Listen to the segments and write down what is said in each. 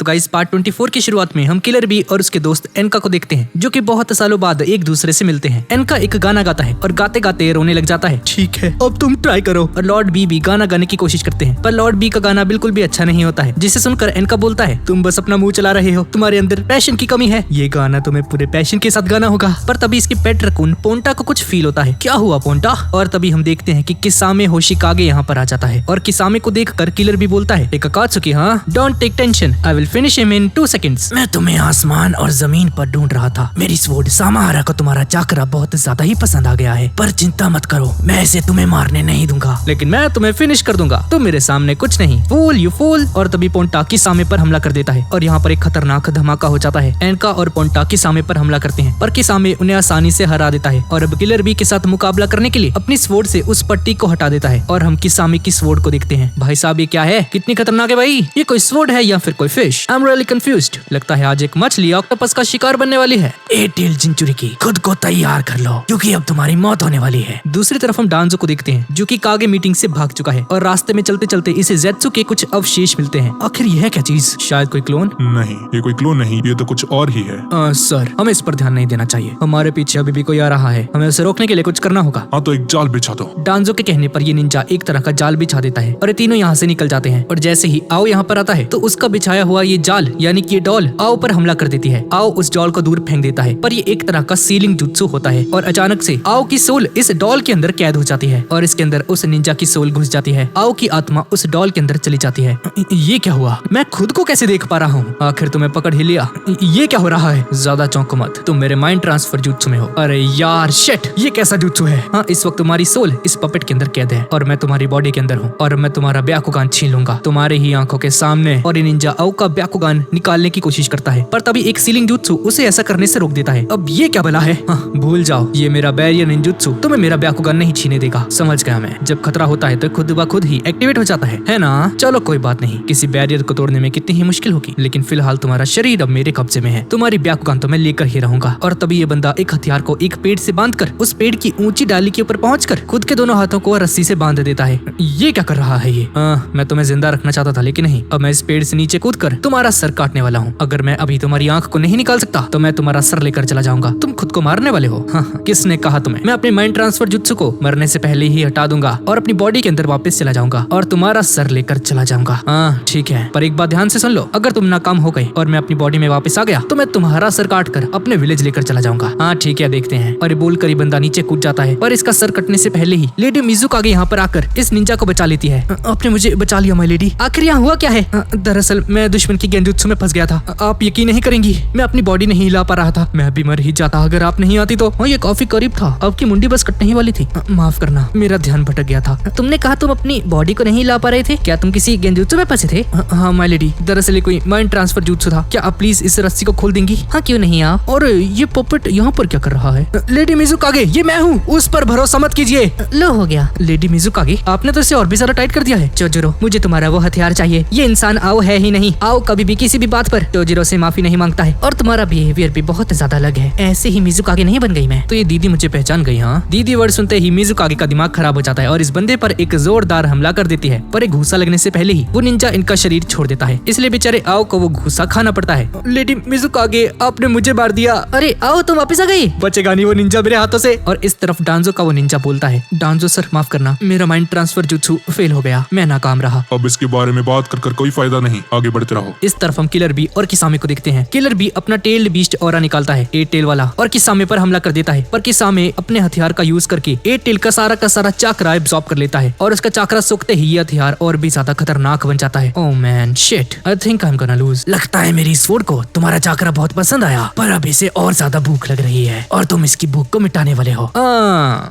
तो guys part 24 की शुरुआत में हम किलर बी और उसके दोस्त एनका को देखते हैं जो कि बहुत सालों बाद एक दूसरे से मिलते हैं। एनका एक गाना गाता है और गाते गाते रोने लग जाता है। ठीक है अब तुम ट्राई करो। और लॉर्ड बी भी गाना गाने की कोशिश करते हैं पर लॉर्ड बी का गाना बिल्कुल भी अच्छा नहीं होता है, जिसे सुनकर एनका बोलता है तुम बस अपना मुंह चला रहे हो, तुम्हारे अंदर पैशन की कमी है, ये गाना तुम्हें पूरे पैशन के साथ गाना होगा। पर तभी इसके पेट रकून पोंटा को कुछ फील होता है। क्या हुआ पोंटा? और तभी हम देखते हैं कि किसामे होशिकागे यहाँ पर आ जाता है और किसामे को देखकर किलर भी बोलता है एकाकात्सुकी हाँ don't take tension, I will finish him in 2 seconds. मैं तुम्हें आसमान और जमीन पर ढूंढ रहा था। मेरी स्वॉर्ड सामाहारा को तुम्हारा चाकरा बहुत ज्यादा ही पसंद आ गया है, पर चिंता मत करो, मैं इसे तुम्हें मारने नहीं दूंगा, लेकिन मैं तुम्हें फिनिश कर दूंगा। तुम मेरे सामने कुछ नहीं, फूल यू फूल। और तभी पोंटा किसामे पर हमला कर देता है और यहाँ पर एक खतरनाक धमाका हो जाता है। एनका और पोंटा किसामे पर हमला करते हैं पर किसामे उन्हें आसानी से हरा देता है और अब किलर बी के साथ मुकाबला करने के लिए अपनी स्वॉर्ड से उस पट्टी को हटा देता है और हम किसामे की स्वॉर्ड को देखते हैं। भाई साहब ये क्या है, कितनी खतरनाक है भाई, ये कोई स्वॉर्ड है या फिर कोई fish? I am really confused. लगता है आज एक मछली ऑक्टोपस का शिकार बनने वाली है। ए टेल जिंचुरी की खुद को तैयार कर लो क्योंकि अब तुम्हारी मौत होने वाली है। दूसरी तरफ हम डांजो को देखते हैं जो कि कागे मीटिंग से भाग चुका है और रास्ते में चलते चलते इसे ज़ेत्सु के कुछ अवशेष मिलते हैं। आखिर यह क्या चीज? शायद कोई क्लोन? नहीं, ये कोई क्लोन नहीं, ये तो कुछ और ही है। सर हमें इस पर ध्यान नहीं देना चाहिए, हमारे पीछे अभी भी कोई आ रहा है, हमें उसे रोकने के लिए कुछ करना होगा। हाँ तो एक जाल बिछा दो। डांजो के कहने पर ये निंजा एक तरह का जाल बिछा देता है और ये तीनों यहाँ से निकल जाते हैं। और जैसे ही आओ यहाँ पर आता है तो उसका बिछाया हुआ ये जाल यानी कि ये डॉल आओ पर हमला कर देती है। आओ उस डॉल को दूर फेंक देता है पर ये एक तरह का सीलिंग जुत्सु होता है और अचानक से आओ की सोल इस डॉल के अंदर कैद हो जाती है और इसके अंदर उस निंजा की सोल घुस जाती है। आओ की आत्मा उस डॉल के अंदर चली जाती है। ये क्या हुआ? मैं खुद को कैसे देख पा रहा हूँ? आखिर तुम्हें पकड़ ही लिया। ये क्या हो रहा है? ज्यादा चौंको मत, तुम मेरे माइंड ट्रांसफर जुत्सु में हो। अरे यार शिट, ये कैसा जुत्सु है? हाँ इस वक्त तुम्हारी सोल इस पपेट के अंदर कैद है और मैं तुम्हारी बॉडी के अंदर हूँ और मैं तुम्हारा ब्याकुगान छीन लूंगा तुम्हारे ही आंखों के सामने। और ये निंजा आओ का ब्याकुगान निकालने की कोशिश करता है पर तभी एक सीलिंग जुत्सु उसे ऐसा करने से रोक देता है। अब ये क्या भला है? हाँ, भूल जाओ, ये मेरा बैरियर निंजुत्सु तुम्हें मेरा ब्याकुगान नहीं छीने देगा। समझ गया मैं, जब खतरा होता है तो खुद ब खुद ही एक्टिवेट हो जाता है ना? चलो कोई बात नहीं, किसी बैरियर को तोड़ने में कितनी ही मुश्किल होगी, लेकिन फिलहाल तुम्हारा शरीर अब मेरे कब्जे में है, तुम्हारी ब्याकुगान तो मैं लेकर ही रहूंगा। और तभी ये बंदा एक हथियार को एक पेड़ से बांधकर उस पेड़ की ऊंची डाली के ऊपर पहुंचकर खुद के दोनों हाथों को रस्सी से बांध देता है। ये क्या कर रहा है ये? मैं तुम्हें जिंदा रखना चाहता था लेकिन नहीं, अब मैं इस पेड़ से नीचे कूद कर तुम्हारा सर काटने वाला हूँ। अगर मैं अभी तुम्हारी आंख को नहीं निकाल सकता तो मैं तुम्हारा सर लेकर चला जाऊंगा। तुम खुद को मारने वाले हो? हाँ, किसने कहा तुम्हें? मैं अपने माइंड ट्रांसफर जुत्सु को मरने से पहले ही हटा दूंगा और अपनी बॉडी के अंदर वापस चला जाऊंगा और तुम्हारा सर लेकर चला जाऊंगा। हाँ ठीक है, पर एक बात ध्यान से सुन लो, अगर तुम नाकाम हो गए और मैं अपनी बॉडी में वापस आ गया तो मैं तुम्हारा सर काट कर अपने विलेज लेकर चला जाऊंगा। हाँ ठीक है, देखते हैं। और बोलकर ही बंदा नीचे कूद जाता है पर इसका सर कटने से पहले ही लेडी मिजुकागे यहाँ पर आकर इस निंजा को बचा लेती है। आपने मुझे बचा लिया माय लेडी। आखिर यहाँ हुआ क्या है? दरअसल मैं दुश्मन की गेंजुत्सु में फंस गया था। आप यकीन नहीं करेंगी, मैं अपनी बॉडी नहीं हिला पा रहा था, मैं भी मर ही जाता अगर आप नहीं आती तो। ये काफी करीब था, आपकी मुंडी बस कटने ही वाली थी। माफ करना, मेरा ध्यान भटक गया था। तुमने कहा तुम अपनी बॉडी को नहीं हिला पा रहे थे, क्या तुम किसी गेंजुत्सु में फंसे थे? हाँ माय लेडी, दरअसल कोई माइंड ट्रांसफर जुत्सु था। क्या आप प्लीज इस रस्सी को खोल देंगी? हाँ क्यों नहीं आप। और ये पपेट यहाँ पर क्या कर रहा है? लेडी मिजुकागे, ये मैं हूँ, उस पर भरोसा मत कीजिए। लो हो गया। लेडी मिजुकागे, आपने तो इसे और भी ज्यादा टाइट कर दिया है। टोजिरो, मुझे तुम्हारा वो हथियार चाहिए। ये इंसान आओ है ही नहीं। आओ कभी भी किसी भी बात पर टोजिरो से माफी नहीं मांगता है और तुम्हारा बिहेवियर भी बहुत ज्यादा अलग है। ऐसे ही मिजुकागे नहीं बन गई मैं। तो ये दीदी मुझे पहचान गई। हाँ, दीदी वर्ड सुनते ही मिजुकागे का दिमाग खराब हो जाता है और इस बंदे पर एक जोरदार हमला कर देती है। पर एक घूसा लगने से पहले ही वो निंजा इनका शरीर छोड़ देता है, इसलिए बेचारे आओ को वो घूसा खाना पड़ता है। लेडी मिजुकागे, आपने मुझे मार दिया। अरे आओ तुम वापस आ गई, बचेगा नहीं वो निंजा मेरे हाथों से। और इस तरफ डांजो का वो निंजा बोलता है, डांजो सर माफ करना, मेरा माइंड ट्रांसफर जुत्सु फेल हो गया, मैं नाकाम रहा। अब इसके बारे में बात कर कोई फायदा नहीं, आगे बढ़ते रहो। इस तरफ हम किलर बी और किसामे को देखते हैं। किलर बी अपना टेल्ड बीस्ट ऑरा निकालता है 8 टेल वाला और किसामे पर हमला कर देता है, पर किसामे अपने हथियार का यूज करके 8 टेल का सारा चाकरा एब्जॉर्ब कर लेता है और उसका चाकरा सूखते ही ये हथियार और भी ज्यादा खतरनाक बन जाता है। Oh man shit, I think I am gonna lose. लगता है मेरी स्वॉर्ड को तुम्हारा चाकरा बहुत पसंद आया, पर अब इसे और ज्यादा भूख लग रही है और तुम इसकी भूख को मिटाने वाले हो।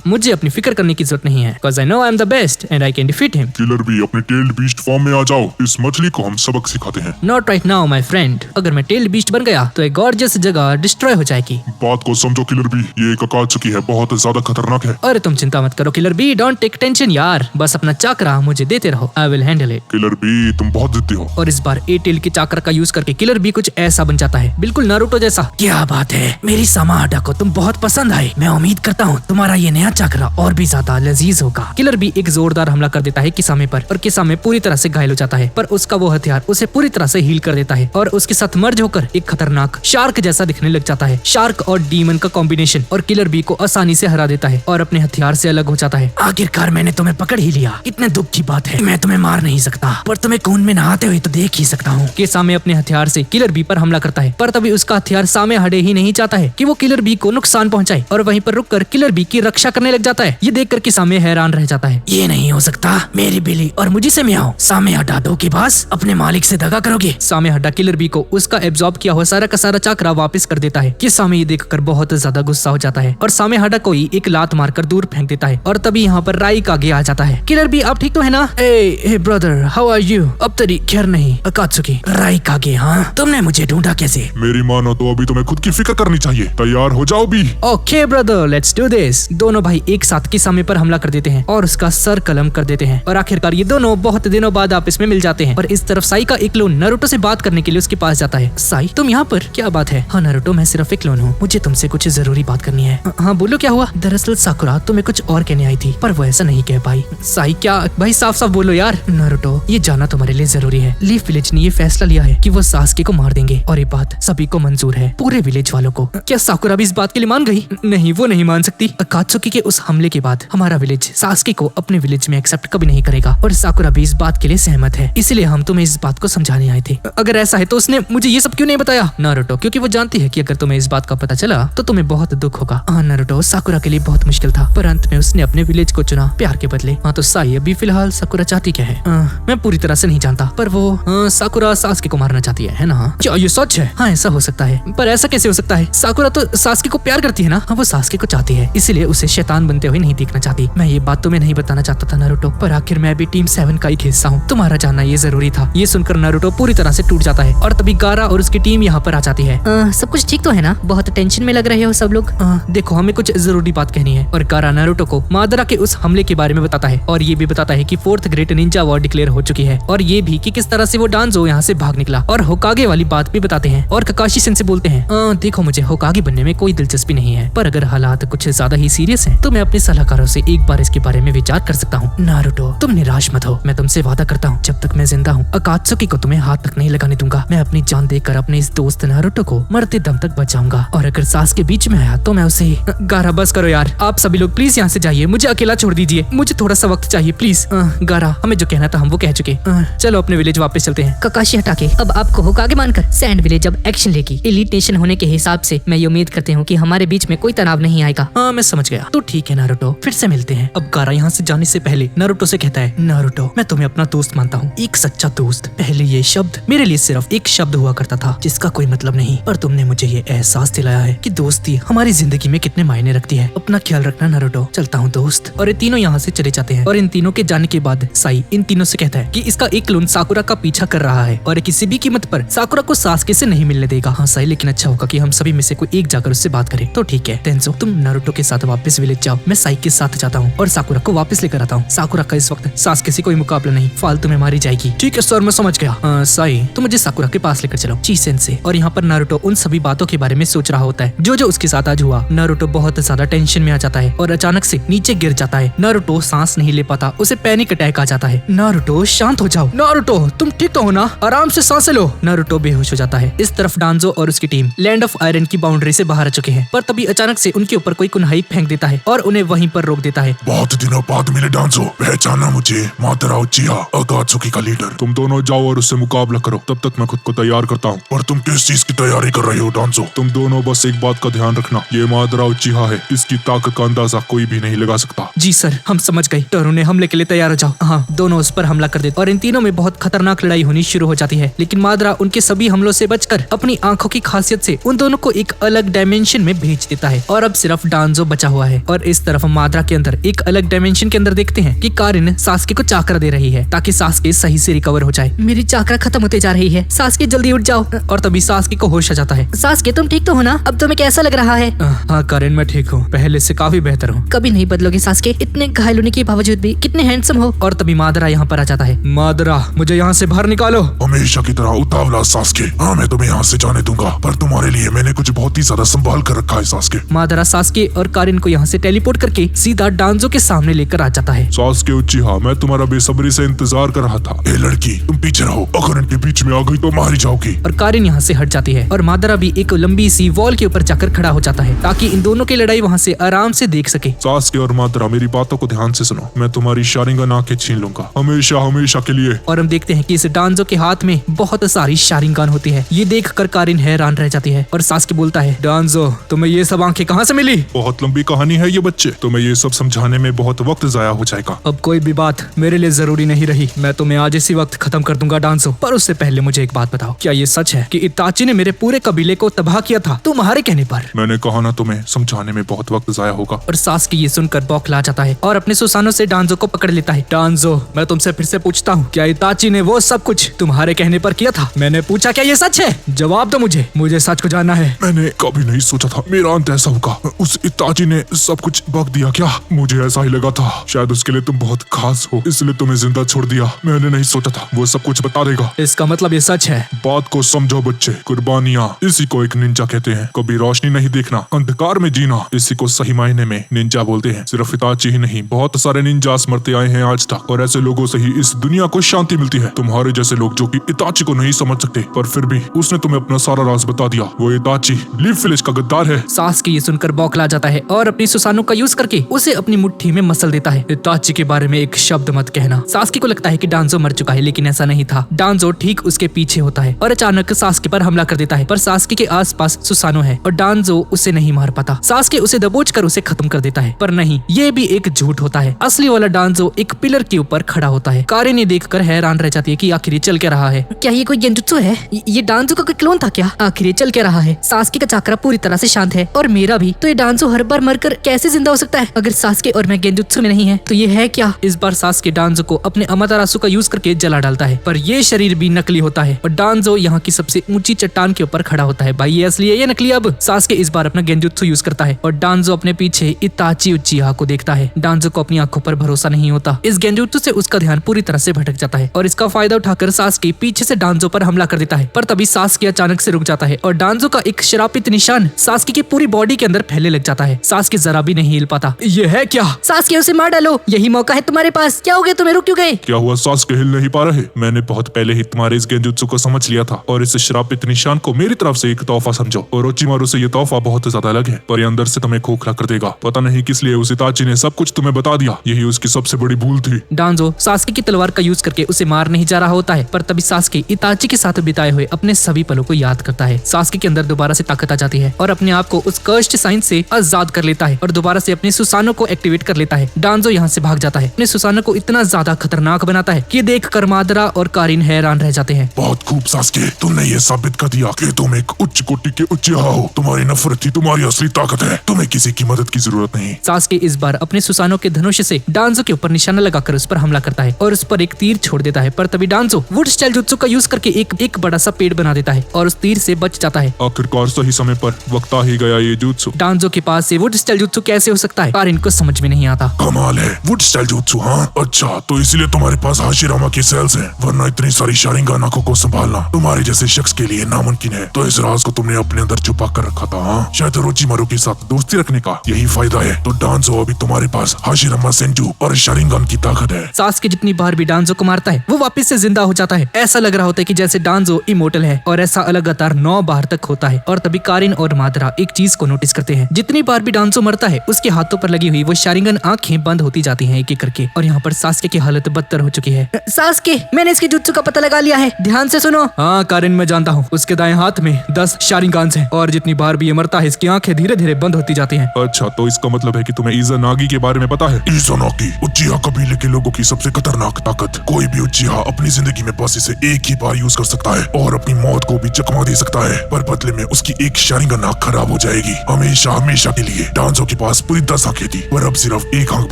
मुझे अपनी फिक्र करने की जरूरत नहीं है, because I know I am the best and I can defeat him. Killer bee, अपने टेल्ड बीस्ट फॉर्म में आ जाओ, इस मछली को हम सबक सिखाते हैं। Not right now my friend, अगर मैं टेल्ड बीस्ट बन गया तो एक गॉर्जियस जगह डिस्ट्रॉय हो जाएगी। बात को समझो किलर बी, ये एक अकात्सुकी है, बहुत ज्यादा खतरनाक है। अरे तुम चिंता मत करो killer bee, don't take tension यार, बस अपना चाकरा मुझे देते रहो, I will handle it. Killer bee, तुम बहुत जिद्दी हो। और इस बार 8 टेल के चाकरा का यूज करके किलर बी कुछ ऐसा बन जाता है, बिल्कुल नारुतो जैसा। क्या बात है, मेरी समाहारा को तुम बहुत पसंद आए। मैं उम्मीद करता हूँ तुम्हारा ये नया चाकरा और भी ज्यादा लजीज होगा। किलर बी एक जोरदार हमला कर देता है किसामे पर और किसामे पूरी तरह से घायल हो जाता है, पर उसका वो हथियार उसे पूरी तरह से हील कर देता है और उसके साथ मर्ज होकर एक खतरनाक शार्क जैसा दिखने लग जाता है। शार्क और डीमन का कॉम्बिनेशन और किलर बी को आसानी से हरा देता है और अपने हथियार से अलग हो जाता है। आखिरकार मैंने तुम्हें पकड़ ही लिया। इतने दुख की बात है, मैं तुम्हें मार नहीं सकता, पर तुम्हें खून में नहाते हुए तो देख ही सकता हूँ। के सामे अपने हथियार से किलर बी पर हमला करता है, पर तभी उसका हथियार सामे हटे ही नहीं चाहता है कि वो किलर बी को नुकसान पहुंचाए और वहीं पर रुककर किलर बी की रक्षा करने लग जाता है। ये देखकर कि सामे हैरान रह जाता है। ये नहीं हो सकता, मेरी बिल्ली और मुझे से मियाओ, सामे हटा दो के पास अपने मालिक से दगा करोगे। सामे हटा किलर बी को उसका एब्जॉर्ब किया हुआ सारा का सारा चक्रा वापस कर देता है। कि सामे ये देखकर बहुत ज्यादा गुस्सा हो जाता है और सामे हटा कोई एक लात मारकर दूर फेंक देता है और तभी यहाँ पर राइक आगे आ जाता है। किलर बी आप ठीक तो है ना? ए ब्रदर, हाउ आर यू? अब तेरी खैर नहीं। अकात्सुकी, राइक आगे, हाँ तुमने मुझे ढूंढा कैसे? मेरी मानो तो अभी तुम्हें खुद की फिक्र करनी चाहिए। तैयार हो जाओ भी। Okay brother, let's do this. दोनों भाई एक साथ किसामे पर हमला कर देते हैं और उसका सर कलम कर देते हैं और आखिरकार ये दोनों बहुत दिनों बाद आपस में मिल जाते हैं। और इस तरफ साई का एक क्लोन नारुतो से बात करने के लिए उसके पास जाता है। साई, तुम यहाँ पर? क्या बात है? हाँ नारुतो, मैं सिर्फ एक क्लोन हूँ, मुझे तुमसे कुछ जरूरी बात करनी है। हाँ बोलो, क्या हुआ? दरअसल साकुरा तुम्हें कुछ और कहने आई थी, पर वो ऐसा नहीं कह पाई। साई, क्या? भाई साफ साफ बोलो यार। नारुतो, ये जानना तुम्हारे लिए जरूरी है। लीफ विलेज ने ये फैसला लिया है कि वो सासुके को मार देंगे और ये बात सभी को मंजूर है, पूरे विलेज वालों को। क्या साकुरा भी इस बात के लिए मान गई? नहीं, वो नहीं मान सकती। अकात्सुकी के उस हमले के बाद हमारा विलेज सासुके को अपने विलेज में एक्सेप्ट कभी नहीं करेगा और साकुरा भी इस बात के लिए सहमत है, इसलिए हम तुम्हें इस बात को समझाने आए थे। अगर ऐसा है तो उसने मुझे ये सब क्यों नहीं बताया? नारुतो, क्योंकि वो जानती है कि अगर तुम्हें इस बात का पता चला तो तुम्हें बहुत दुख होगा। हाँ नारुतो, साकुरा के लिए बहुत मुश्किल था, पर अंत में उसने अपने विलेज को चुना प्यार के बदले। हाँ तो साई, अभी फिलहाल साकुरा चाहती क्या है? मैं पूरी तरह से नहीं जानता, पर वो साकुरा सासुके को मारना चाहती है ना? क्या ये सच है? हाँ ऐसा हो सकता है, पर ऐसा कैसे हो सकता है? साकुरा तो सासुके को प्यार करती है ना? हाँ वो सासुके को चाहती है, इसलिए उसे शैतान बनते हुए नहीं देखना चाहती। मैं ये बात तुम्हें नहीं बताना चाहता था नारुतो, पर आखिर मैं भी टीम 7 का एक हिस्सा हूँ, तुम्हारा जानना ये जरूरी था। ये सुनकर नारुतो पूरी तरह से टूट जाता है और तभी गारा और उसकी टीम यहाँ पर आ जाती है। सब कुछ ठीक तो है ना? बहुत टेंशन में लग रहे हो सब लोग। देखो, हमें कुछ जरूरी बात कहनी है। और गारा नारुतो को मादरा के उस हमले के बारे में बताता है और ये भी बताता है कि 4th great Ninja war declare हो चुकी है और ये भी कि किस तरह से वो डांजो यहाँ से भाग निकला और होकागे वाली बात भी बताते हैं। और ककाशी सेंसे बोलते हैं, देखो मुझे होकागे बनने में कोई दिलचस्पी नहीं है, पर अगर हालात कुछ ज्यादा ही सीरियस हैं तो मैं अपने सलाहकारों से एक बार इसके बारे में विचार कर सकता हूँ। नारुतो, तुम निराश मत हो, मैं तुमसे वादा करता हूँ जब तक मैं जिंदा हूँ अकात्सुकी को तुम्हें हाथ तक नहीं लगाने दूंगा। मैं अपनी जान देकर अपने इस दोस्त नारुतो को मरते दम तक बचाऊंगा और अगर सास के बीच में आया तो मैं उसे। गारा बस करो यार, आप सभी लोग प्लीज यहाँ से जाइए, मुझे अकेला छोड़ दीजिए, मुझे थोड़ा सा वक्त चाहिए प्लीज। गारा, हमें जो कहना था हम वो कह चुके, चलो अपने विलेज वापस चलते हैं। ककाशी हटाके, अब आपको होकागे मानकर सैंड विलेज अब एक्शन लेगी। एलीट नेशन होने के हिसाब से मैं ये उम्मीद करती हूँ कि हमारे बीच में कोई तनाव नहीं आएगा। हाँ मैं समझ गया, तो ठीक है नारुतो, फिर से मिलते हैं। अब गारा यहाँ से जाने से पहले नारुतो से कहता है, नारुतो मैं तुम्हें अपना दोस्त मानता हूँ, एक सच्चा दोस्त। पहले ये शब्द मेरे लिए सिर्फ एक शब्द हुआ करता था जिसका कोई मतलब नहीं, और तुमने मुझे ये एहसास दिलाया है कि दोस्ती हमारी जिंदगी में कितने मायने रखती है। अपना ख्याल रखना नारुतो, चलता हूँ दोस्त। और ये तीनों यहाँ से चले जाते हैं और इन तीनों के जाने के बाद साई इन तीनों से कहता है कि इसका एक क्लोन साकुरा का पीछा कर रहा है और किसी भी कीमत पर साकुरा को सासुके से नहीं मिलने देगा। हाँ साई, लेकिन अच्छा होगा कि हम सभी में से कोई एक जाकर उससे बात करे। तो ठीक है तेंजो, तुम नारुतो के साथ वापस विलेज जाओ, मैं साई के साथ जाता हूँ और साकुरा को वापस लेकर आता हूँ। साकुरा का इस वक्त सासुके से कोई मुकाबला नहीं, फालतू में मारी जाएगी। ठीक है सर, मैं समझ गया। साई, तुम मुझे साकुरा के पास लेकर चलो, ची सेंसे। और यहाँ पर नारुतो उन सभी बातों के बारे में सोच रहा होता है जो उसके साथ आज हुआ। नारुतो बहुत ज्यादा टेंशन में आ जाता है और अचानक से नीचे गिर जाता है। नारुतो सांस नहीं ले पाता, उसे पैनिक अटैक आ जाता है। नारुतो शांत हो जाओ। नारुतो तुम ठीक तो हो ना? आराम से सांसें लो। नारुतो बेहोश हो जाता है। इस तरफ डांजो और उसकी टीम लैंड ऑफ आयरन की बाउंड्री से बाहर आ चुके हैं, पर तभी अचानक से उनके ऊपर कोई कुन्हाई फेंक देता है और उन्हें वहीं पर रोक देता है। बहुत दिनों बाद मिले डांजो, पहचाना मुझे? मादरा उचिहा, अकात्सुकी का लीडर। तुम दोनों जाओ और उससे मुकाबला करो, तब तक मैं खुद को तैयार करता हूँ। और तुम किस चीज की तैयारी कर रहे हो डांजो? तुम दोनों बस एक बात का ध्यान रखना, ये मादरा उचिहा है, इसकी ताकत का अंदाजा कोई भी नहीं लगा सकता। जी सर, हम समझ गए। टोरू ने हमले के लिए तैयार हो जाओ। हाँ, दोनों उस पर हमला कर देते और इन तीनों में बहुत खतरनाक लड़ाई होनी शुरू हो जाती है, लेकिन मादरा उनके सभी हमलों से बचकर अपनी आंखों की खासियत से उन दोनों को एक अलग डायमेंशन में भेज देता है और अब सिर्फ डांजो बचा हुआ है। और इस तरफ मादरा के अंदर एक अलग डायमेंशन के अंदर देखते हैं कि कारिन सासुके को चाकरा दे रही है ताकि सासुके सही से रिकवर हो जाए। मेरी चाकरा खत्म होते जा रही है, सासुके जल्दी उठ जाओ। और तभी सासुके को होश आ जाता है। सासुके तुम ठीक तो हो ना? अब तुम्हें कैसा लग रहा है? हाँ कारिन, मैं ठीक हूँ, पहले से काफी बेहतर हूँ। कभी नहीं बदलोगे सासुके, इतने घायल होने के बावजूद भी कितने हैंडसम हो। और तभी मादरा यहाँ पर आ जाता है। मादरा, मुझे यहाँ से बाहर निकालो। हमेशा की तरह उतावला सासुके, हाँ मैं तुम्हें यहाँ से जाने दूंगा, पर तुम्हारे लिए मैंने कुछ बहुत ही ज्यादा संभाल कर रखा है सासुके। मादरा सासुके और कारिन को यहाँ से टेलीपोर्ट करके सीधा डांजो के सामने लेकर आ जाता है। सासुके उचिहा, मैं तुम्हारा बेसब्री से इंतजार कर रहा था। ए लड़की, तुम पीछे रहो, अगर फ्रेंड के बीच में आ गई तो मारी जाओगी। और कारिन यहाँ से हट जाती है और मादरा भी एक लंबी सी वॉल के ऊपर जाकर खड़ा हो जाता है ताकि इन दोनों की लड़ाई वहाँ से आराम से देख सके। सास्के और मादरा मेरी बातों को ध्यान से सुनो, मैं तुम्हारी शारिंगन आंखें छीन लूंगा हमेशा हमेशा के लिए। और हम देखते हैं कि इस डांजो के हाथ में बहुत सारी शारिंगान होती है। ये देखकर कारिन हैरान रह जाती है और सास्के बोलता है, डांजो तुम्हें ये सब आंखें कहाँ से मिली? बहुत लंबी कहानी है ये बच्चे, तुम्हें ये सब समझाने में बहुत वक्त जाया हो जाएगा। अब कोई भी बात मेरे लिए जरूरी नहीं रही, मैं तुम्हें आज इसी वक्त खत्म कर दूंगा डांजो। पर उससे पहले मुझे एक बात बताओ, क्या ये सच है कि इताची ने मेरे पूरे कबीले को तबाह किया था तुम्हारे कहने पर? मैंने कहा ना तुम्हें समझाने में बहुत वक्त जाया होगा। और सास्के ये सुनकर बौखला जाता है और अपने सुसानो से डांजो को पकड़ लेता है। डांजो मैं तुमसे फिर से पूछता हूँ, क्या इताची ने वो सब कुछ तुम्हारे कहने पर किया था? मैंने पूछा क्या ये सच है? जवाब दो मुझे सच को जानना है। मैंने कभी नहीं सोचा था मेरा अंत ऐसा होगा। उस इताची ने सब कुछ बक दिया क्या? मुझे ऐसा ही लगा था, शायद उसके लिए तुम बहुत खास हो इसलिए तुम्हें जिंदा छोड़ दिया। मैंने नहीं सोचा था वो सब कुछ बता देगा। इसका मतलब ये सच है? बात को समझो बच्चे, कुर्बानियाँ इसी को एक निंजा कहते हैं। कभी रोशनी नहीं देखना, अंधकार में जीना, इसी को सही मायने में निंजा बोलते हैं। सिर्फ इताची ही नहीं, बहुत सारे निंजास मरते आए हैं आज तक और ऐसे लोगों से ही इस दुनिया को शांति मिलती है। तुम्हारे जैसे लोग जो कि इताची को नहीं समझ सकते, पर फिर भी उसने तुम्हें अपना सारा राज बता दिया। वो इताची लीफ विलेज का गद्दार है। सास्के ये सुनकर बौखला जाता है और अपनी सुसानो का यूज करके उसे अपनी मुट्ठी में मसल देता है। इताची के बारे में एक शब्द मत कहना। सास्के को लगता है कि डांजो मर चुका है, लेकिन ऐसा नहीं था। डांजो ठीक उसके पीछे होता है और अचानक सास्के पर हमला कर देता है। पर सास्के के आसपास सुसानो है और डांजो उसे नहीं मार पाता। सास्के उसे दबोच कर उसे खत्म कर देता है, पर नहीं, ये भी एक झूठ होता है। असली वाला डांजो एक पिलर के ऊपर खड़ा होता है। कारिन ये देखकर हैरान रह जाती है कि आखिर ये चल क्या रहा है। क्या ये कोई गेंजुत्सु है? ये डांजो का कोई क्लोन था क्या? आखिर ये चल क्या रहा है? सास्के का चाकरा पूरी तरह से शांत है और मेरा भी। तो ये डांजो हर बार मरकर कैसे जिंदा हो सकता है? अगर सास्के और मैं गेंजुत्सु में नहीं है तो ये है क्या? इस बार सास्के डांजो को अपने अमातेरासु का यूज करके जला डालता है, पर ये शरीर भी नकली होता है और डांजो यहाँ की सबसे ऊंची चट्टान के ऊपर खड़ा होता है। भाई ये असली है, ये नकली? अब सास्के इस बार अपना गेंजुत्सु यूज करता है और डांजो अपने पीछे इताची उचिहा को देखता है। डांजो को अपनी आंखों पर भरोसा नहीं होता। इस गेंजुत्सु से उसका ध्यान पूरी तरह से भटक जाता है और इसका फायदा उठाकर सास्के पीछे से डांजो पर हमला कर देता है। पर तभी सास्के अचानक से रुक जाता है और डांजो का एक श्रापित निशान सास्के की पूरी बॉडी के अंदर फैलने लग जाता है। सास्के जरा भी नहीं हिल पाता। ये है क्या? सास्के उसे मार डालो, यही मौका है तुम्हारे पास। क्या हो गया तुम्हें, रुक क्यों गए? क्या हुआ? सास्के हिल नहीं पा रहे? मैंने बहुत पहले ही तुम्हारे इस गेंजुत्सु को समझ लिया था और इस श्रापित निशान को मेरी तरफ से एक तोहफा समझो। ओरोचिमारू से ये तोहफा बहुत ज्यादा अलग है, पर ये अंदर से तुम्हें खोखला कर देगा। पता नहीं किस लिए उस इताची ने सब कुछ तुम्हें बता दिया। यही उसकी सबसे बड़ी भूल थी। डांजो सास्के की तलवार का यूज करके उसे मार नहीं जा रहा होता है, पर तभी सास्के इताची के साथ बिताए हुए अपने सभी पलों को याद करता है। सास्के के अंदर दोबारा से ताकत आ जाती है और अपने आप को उस कर्स्ट साइन से आजाद कर लेता है और दोबारा से अपने सुसानो को एक्टिवेट कर लेता है। डांजो यहाँ से भाग जाता है, अपने सुसानो को इतना ज्यादा खतरनाक बनाता है कि देख कर मादरा और कारिन हैरान रह जाते हैं। बहुत खूब सास्के, तुमने ये साबित कर दिया कि तुम एक उच्च कोटि के उचिहा हो। तुम्हारी नफरत ही तुम्हारी असली ताकत है। तुम्हें किसी की मदद की जरूरत नहीं। सास्के इस बार अपने सुसानो के धनुष से डांजो के ऊपर निशाना लगाकर उस पर हमला करता है और उस पर एक तीर छोड़ देता है। पर तभी डांजो वुड स्टाइल जुत्सु का यूज करके एक बड़ा सा पेड़ बना देता है और उस तीर से बच जाता है। आखिरकार सही समय पर वक्त आ ही गया ये जुत्सु। डांजो के पास से वुड स्टाइल जुत्सु कैसे हो सकता है? कारिन को समझ में नहीं आता। कमाल है, वुड स्टाइल जुत्सु। हाँ अच्छा, तो इसलिए तुम्हारे पास हाशिरामा की सेल्स हैं, वरना इतनी सारी शारिंगान आंखों को संभालना तुम्हारे जैसे शख्स के लिए नामुमकिन है। तो इस राज को तुमने अपने अंदर छुपा कर रखा था। हाँ, शायद ओरोचिमारू के साथ दोस्ती रखने का यही फायदा है। तो डांजो अभी तुम्हारे पास हाशिरामा सेंजू और शारिंगान की ताकत है। सास्के जितनी बार भी डांजो को मारता है वो वापस से जिंदा हो जाता है। ऐसा लग रहा होता है कि जैसे डांजो इमोर्टल है और ऐसा लगातार 9 बार तक होता है। और तभी कारिन और मादरा एक चीज को नोटिस करते हैं, जितनी बार भी डांजो मरता है उसके हाथों पर लगी हुई वो शारिंगन आंखें बंद होती जाती हैं एक एक करके। और यहाँ पर सास्के की हालत बदतर हो चुकी है। सास्के, मैंने इसके जुत्सु का पता लगा लिया है, ध्यान से सुनो। हाँ कारिन, मैं जानता हूँ। उसके दाएं हाथ में 10 शारिंगान्स हैं और जितनी बार भी ये मरता है इसकी आंखें धीरे धीरे बंद होती जाती हैं। अच्छा, तो इसका मतलब है कि तुम्हें इज़ानागी के बारे में पता है। इज़ानागी उचिहा कबीले के लोगों की सबसे खतरनाक ताकत। कोई भी उचिहा अपनी जिंदगी में बस इसे एक ही बार यूज कर सकता है और अपनी मौत को भी चकमा दे सकता है, पर बदले में उसकी एक शारिंगन आंख खराब हो जाएगी हमेशा हमेशा के लिए। डांजो के पास पूरी 10 आंखें थी, पर अब सिर्फ एक आंख